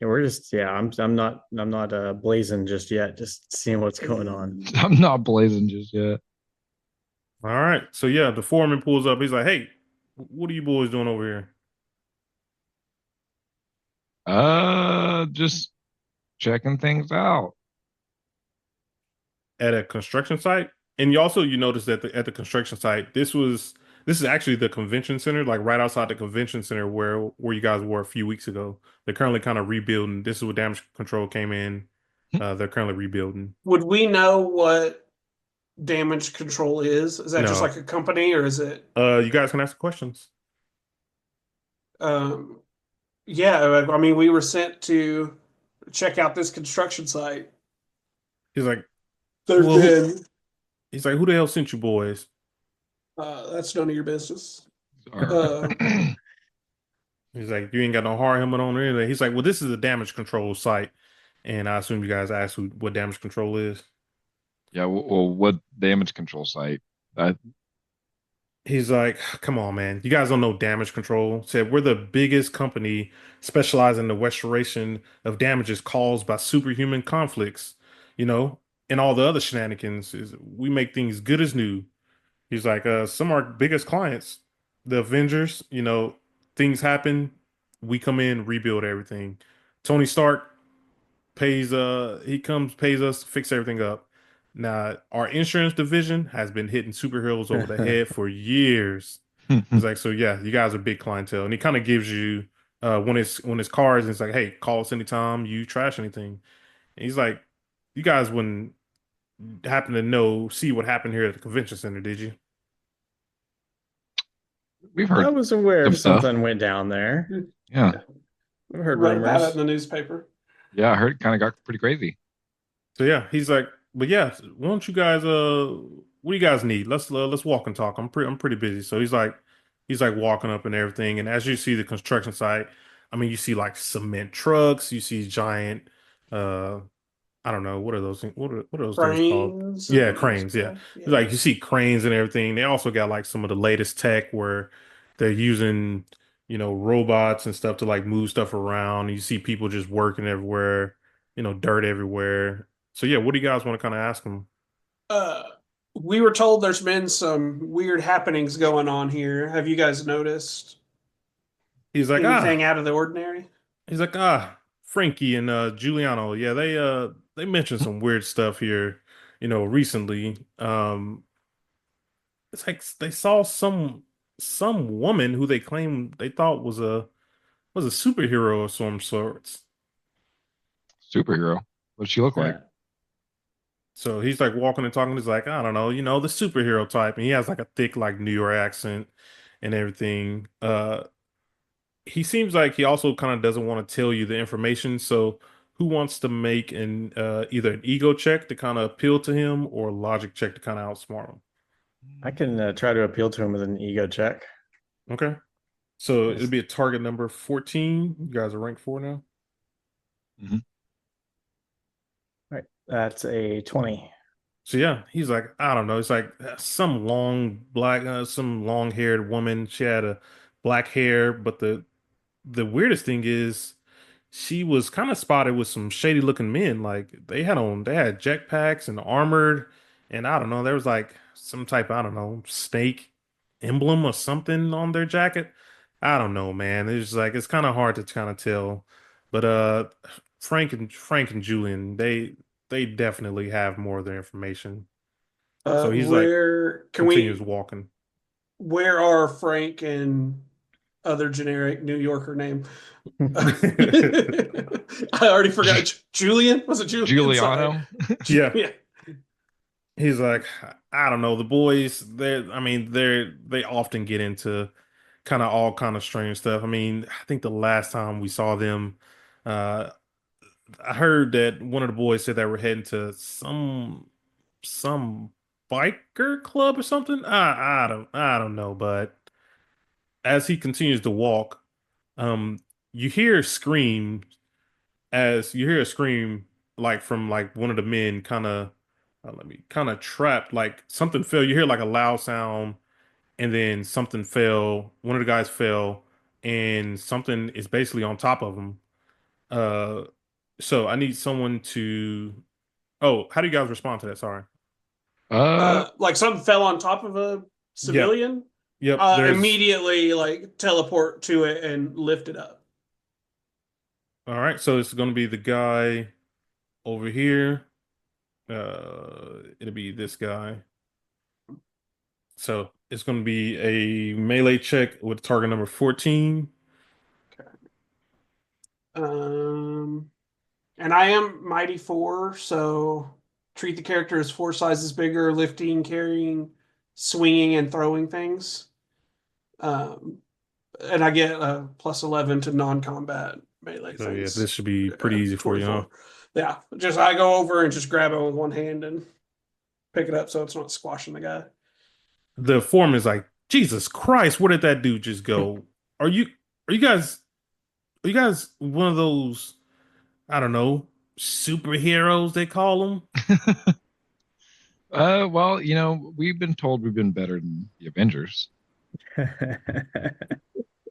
Yeah, we're just I'm not blazing just yet, just seeing what's going on. I'm not blazing just yet. All right. So yeah, the foreman pulls up. He's like, hey, what are you boys doing over here? Just checking things out. At a construction site. And you notice that at the construction site, this is actually the convention center, like right outside the convention center where you guys were a few weeks ago. They're currently kind of rebuilding. This is what damage control came in. They're currently rebuilding. would we know what damage control is? Is that just No. like a company or is it? You guys can ask questions. Um, yeah, I mean, we were sent to check out this construction site. He's like, There's well, been. who the hell sent you boys? That's none of your business. Or- He's like, you ain't got no hard helmet on or anything. He's like, well, this is a damage control site. And I assume you guys asked what damage control is. yeah. Well, what damage control site? That He's like, come on, man. You guys don't know damage control. Said we're the biggest company specializing in the restoration of damages caused by superhuman conflicts, you know, and all the other shenanigans. Is we make things good as new. He's like, some of our biggest clients, the Avengers, things happen, we come in, rebuild everything. Tony Stark he comes, pays us to fix everything up. Now, our insurance division has been hitting superheroes over the head for years. He's like, so yeah, you guys are big clientele. And he kind of gives you when it's cards, and it's like, hey, call us anytime you trash anything. And he's like, you guys wouldn't happen to see what happened here at the convention center, did you? we've I heard was aware some if stuff. something went down there. Yeah. I've heard Read about it rumors. in the newspaper. Yeah, I heard it kind of got pretty crazy. So yeah, he's like, but yeah, why don't you guys what do you guys need? Let's walk and talk. I'm pretty busy. So he's like walking up and everything. And as you see the construction site, I mean you see like cement trucks, you see giant uh I don't know, what are those things? What are those things called? Cranes. Yeah, and cranes, yeah. stuff. Like you see cranes and everything. They also got like some of the latest tech where they're using, robots and stuff to like move stuff around. You see people just working everywhere, dirt everywhere. So yeah, what do you guys want to kind of ask them? Uh, we were told there's been some weird happenings going on here. Have you guys noticed He's like, anything out of the ordinary? he's like, Frankie and Giuliano, yeah, they mentioned some weird stuff here, recently. It's like they saw some woman who they claimed they thought was a superhero of some sorts. Superhero. What does she look like? Yeah. So he's like walking and talking. He's like, I don't know, the superhero type, and he has like a thick like New York accent and everything. He seems like he also kind of doesn't want to tell you the information. So who wants to make an either an ego check to kind of appeal to him or a logic check to kind of outsmart him? I can try to appeal to him with an ego check. Okay. So Yes. it'll be a target number 14. You guys are rank 4 now. Right. That's a 20. So yeah, he's like, I don't know. It's like some long haired woman. She had a black hair, but the weirdest thing is she was kind of spotted with some shady looking men. Like they had jetpacks and armored, and I don't know, there was like some type of, I don't know, snake emblem or something on their jacket. I don't know, man. It's like it's kind of hard to kind of tell. But Frank and Julian, they definitely have more of their information. So he's like Where can continues we? walking. Where are Frank and other generic New Yorker name? I already forgot. Julian? Was it Julian? Sorry. Giuliano. Yeah. Yeah. He's like, I don't know, the boys, I mean, they often get into kind of all kind of strange stuff. I mean, I think the last time we saw them, uh, I heard that one of the boys said they were heading to some biker club or something. I don't know, but as he continues to walk, um, you hear screams as you hear a scream like from like one of the men kind of let me kind of trapped like something fell. You hear like a loud sound, and then something fell. One of the guys fell, and something is basically on top of him. uh so I need someone to, oh, how do you guys respond to that? Sorry. Like something fell on top of a Yep. civilian. Yep, there's, Immediately like teleport to it and lift it up. all right, so it's gonna be the guy over here. It'll be this guy. So it's going to be a melee check with target number 14. Um, and I am Mighty Four, so treat the character as four sizes bigger, lifting, carrying, swinging, and throwing things. Um, and I get a plus 11 to non-combat melee So yeah, things. this should be pretty easy for you, huh? 24. Yeah, just I go over and just grab it with one hand and pick it up so it's not squashing the guy. The foreman is like, Jesus Christ, where did that dude just go? Are you are you guys are you guys one of those, I don't know, superheroes they call them? Well, we've been told we've been better than the Avengers.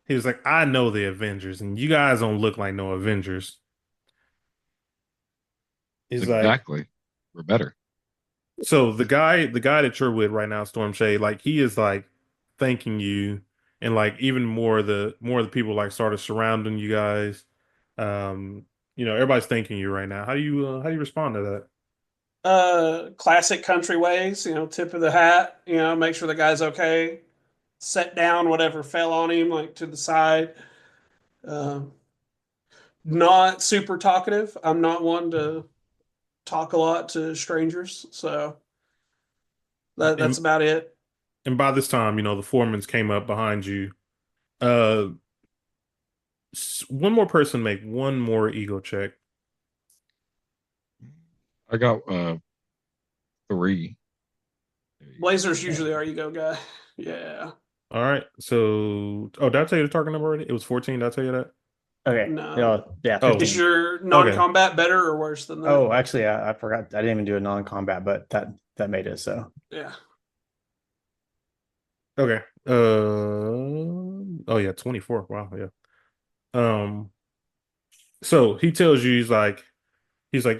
He was like, I know the Avengers, and you guys don't look like no Avengers. He's like, Exactly. We're better. so the guy that you're with right now, Storm Shade, like he is like thanking you, and like even more of the people like started surrounding you guys. Um, everybody's thanking you right now. How do you respond to that? Classic country ways, tip of the hat, make sure the guy's okay. Set down whatever fell on him, like to the side. Uh, Not super talkative. I'm not one to talk a lot to strangers, so that's And about it. and by this time, the foremans came up behind you. Uh, one more person make one more ego check. I got 3. There you go. Blazer's usually our ego guy. Yeah. All right. So, oh, did I tell you the target number already? It was 14. Did I tell you that? Okay. No. No, yeah, Oh, Is 15. your okay. non-combat better or worse than that? Oh, actually, I forgot. I didn't even do a non-combat, but that made it so. Yeah. Okay. Oh yeah, 24. Wow, yeah. Um, so he tells you he's like,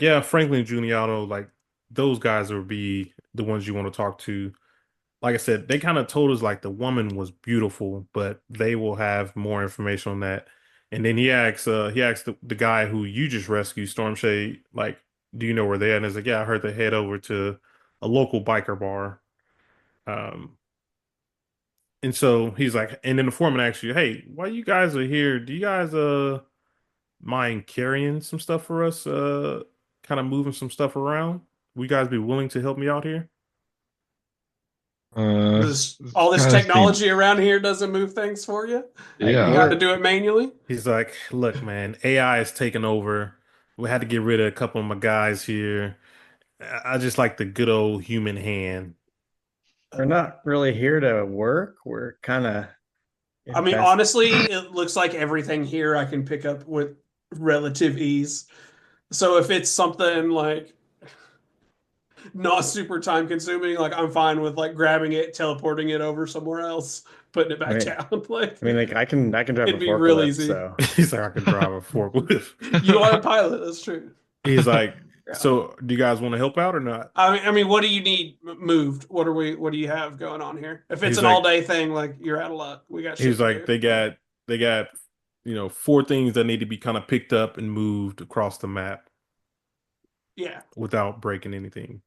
yeah, Franklin Giuliano, like those guys would be the ones you want to talk to. Like I said, they kind of told us like the woman was beautiful, but they will have more information on that. And then he asks the guy who you just rescued, Stormshade, like, do you know where they at? And he's like, yeah, I heard they head over to a local biker bar. Um, and so he's like, and then the foreman asks you, hey, while you guys are here, do you guys mind carrying some stuff for us? Kind of moving some stuff around? Will you guys be willing to help me out here? All this Kind of seems, technology around here doesn't move things for you. You yeah. got to do it manually. He's like, look, man, AI is taking over. We had to get rid of a couple of my guys here. I just like the good old human hand. We're not really here to work. We're kind of I mean, invest. honestly, it looks like everything here I can pick up with relative ease. So if it's something like not super time consuming, like I'm fine with like grabbing it, teleporting it over somewhere else, putting it I back mean, down. Like like I can drive a it'd be real forklift, easy. so He's like, I can drive a forklift. You are a pilot, that's true. He's like, Yeah. So, do you guys want to help out or not? I mean, what do you need moved? What do you have going on here? If it's He's an all like, day thing, like you're out of luck. We got shit he's to like, do. they got, four things that need to be kind of picked up and moved across the map Yeah. without breaking anything.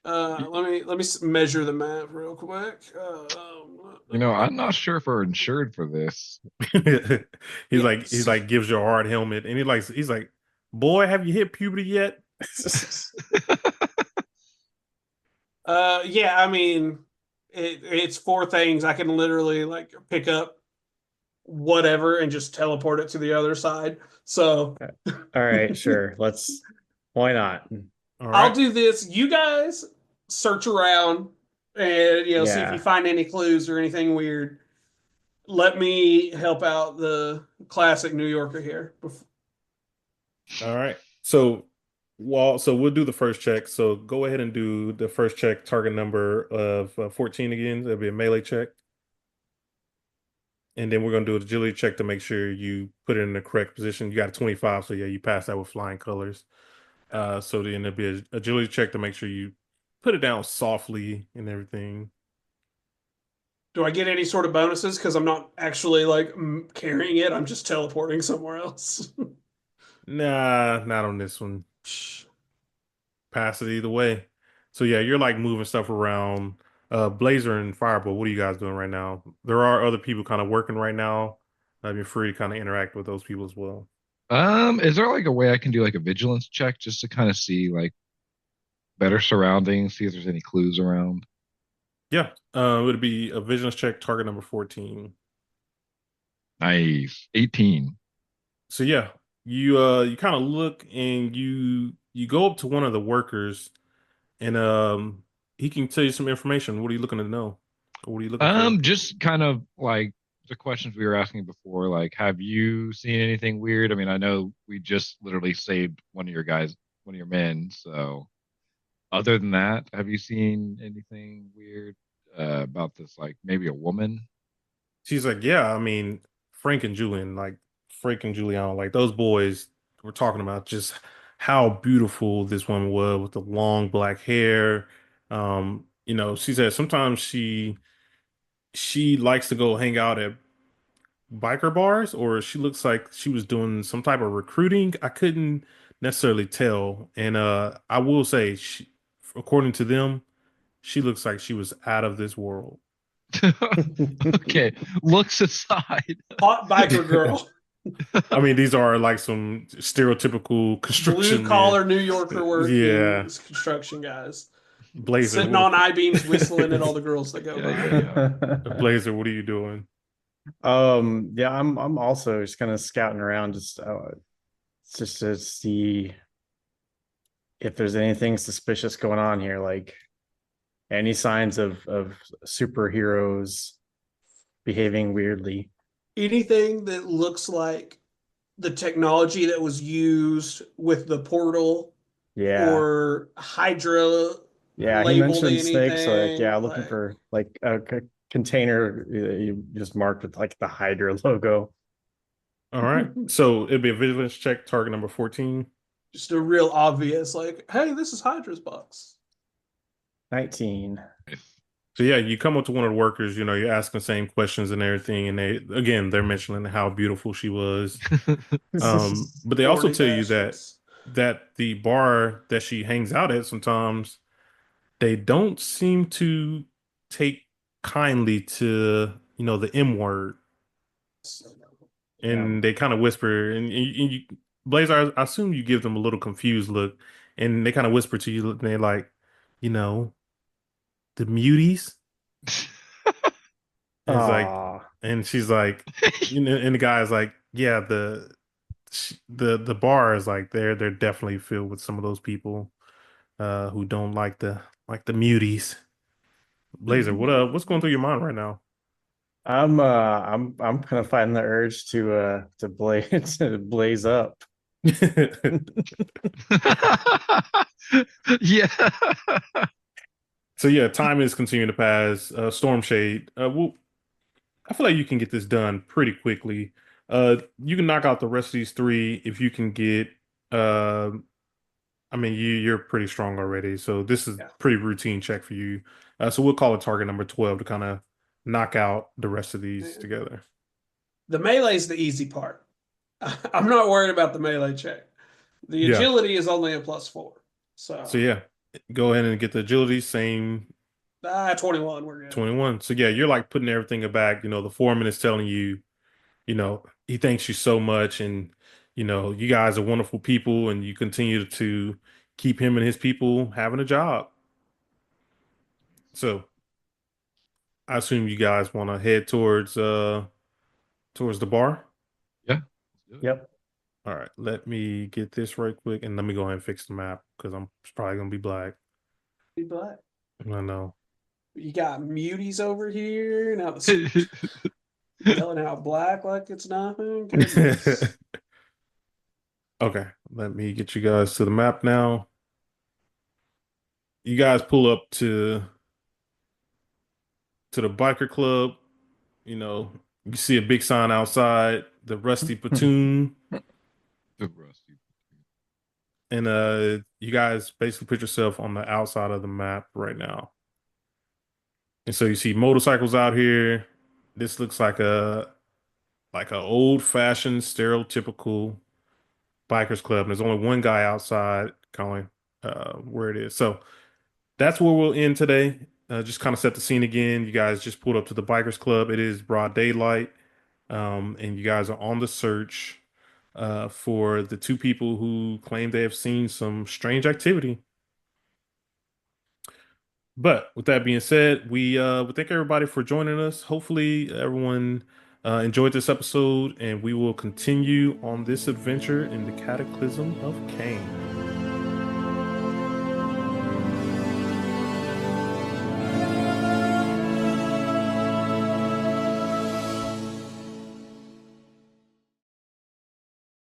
Let me measure the map real quick. I'm not sure if we're insured for this. He's Yes. like gives you a hard helmet, and he's like, boy, have you hit puberty yet? Yeah. I mean, it's four things. I can literally like pick up whatever and just teleport it to the other side. So All right, sure. Why not? All I'll right. do this. You guys search around and see if you Yeah. find any clues or anything weird. Let me help out the classic New Yorker here. All right. So we'll do the first check. So go ahead and do the first check. Target number of 14 again. That'll be a melee check, and then we're gonna do an agility check to make sure you put it in the correct position. You got a 25, so yeah, you pass that with flying colors. So then there'll be an agility check to make sure you put it down softly and everything. Do I get any sort of bonuses? Because I'm not actually like carrying it. I'm just teleporting somewhere else. Nah, not on this one. Pass it either way. So yeah, you're like moving stuff around. Blazer and Fireball, what are you guys doing right now? There are other people kind of working right now. You're free to kind of interact with those people as well. Is there like a way I can do like a vigilance check just to kind of see like better surroundings, see if there's any clues around? Yeah, it would be a vigilance check, target number 14. Nice. 18. So yeah, you kind of look and you go up to one of the workers and he can tell you some information. What are you looking to know? What are you looking for? Just kind of like the questions we were asking before, like, have you seen anything weird? I mean, I know we just literally saved one of your men. So other than that, have you seen anything weird about this? Like maybe a woman? She's like, yeah, I mean, Frank and Juliano, like those boys were talking about just how beautiful this woman was with the long black hair. She said sometimes she likes to go hang out at biker bars, or she looks like she was doing some type of recruiting. I couldn't necessarily tell. And I will say, according to them, she looks like she was out of this world. Okay, looks aside. Hot biker girl, I mean, these are like some stereotypical blue construction men. collar New Yorker working Yeah, construction guys, Blazer. sitting on I beams, whistling at all the girls that go Yeah, by. yeah, Blazer, what are you doing? Yeah, I'm also just kind of scouting around, just to see if there's anything suspicious going on here, like any signs of superheroes behaving weirdly. Anything that looks like the technology that was used with the portal Yeah. or Hydra Yeah, he labeled mentioned snakes, so like, anything. yeah, looking Like, for like a container you just marked with like the Hydra logo. All right, so it'd be a vigilance check, target number 14. just a real obvious, like, hey, this is Hydra's box. 19. yeah. So yeah, you come up to one of the workers, you're asking the same questions and everything, and they're mentioning how beautiful she was. But they also Horny tell you bastards. that the bar that she hangs out at sometimes they don't seem to take kindly to the M word, Yeah. and they kind of whisper, and Blazer, I assume you give them a little confused look, and they kind of whisper to you, and they're like, you know, the muties. And it's like, Ah. and she's like, and the guy's like, yeah, the bar is like they're definitely filled with some of those people who don't like the muties. Blazer, what's going through your mind right now? I'm kind of fighting the urge to blaze to blaze up. Yeah. So yeah, time is continuing to pass. Storm Shade. I feel like you can get this done pretty quickly. You can knock out the rest of these three if you can get Um, I mean, you're pretty strong already, so this is Yeah. pretty routine check for you. So we'll call it target number 12 to kind of knock out the rest of these together. The melee is the easy part. I'm not worried about the melee check. The Yeah. agility is only a +4. So yeah, go ahead and get the agility, same 21, we're good. 21. So yeah, you're like putting everything back. You know, the foreman is telling you, you know, he thanks you so much, and you know, you guys are wonderful people, and you continue to keep him and his people having a job. So I assume you guys want to head towards the bar. Yeah. Let's do it. Yep. All right, let me get this right quick, and let me go ahead and fix the map because I'm probably gonna be black. Be black. I know. You got muties over here. Now the yelling out black like it's nothing. Goodness. Okay, let me get you guys to the map now. You guys pull up to the biker club. You know, you see a big sign outside, the Rusty Platoon, The rusty. and you guys basically put yourself on the outside of the map right now. And so you see motorcycles out here. This looks like a old-fashioned stereotypical bikers club. And there's only one guy outside calling where it is. So that's where we'll end today. Just kind of set the scene again. You guys just pulled up to the bikers club. It is broad daylight. And you guys are on the search for the two people who claim they have seen some strange activity. But with that being said, we thank everybody for joining us. Hopefully, everyone enjoyed this episode, and we will continue on this adventure in the Cataclysm of Cain.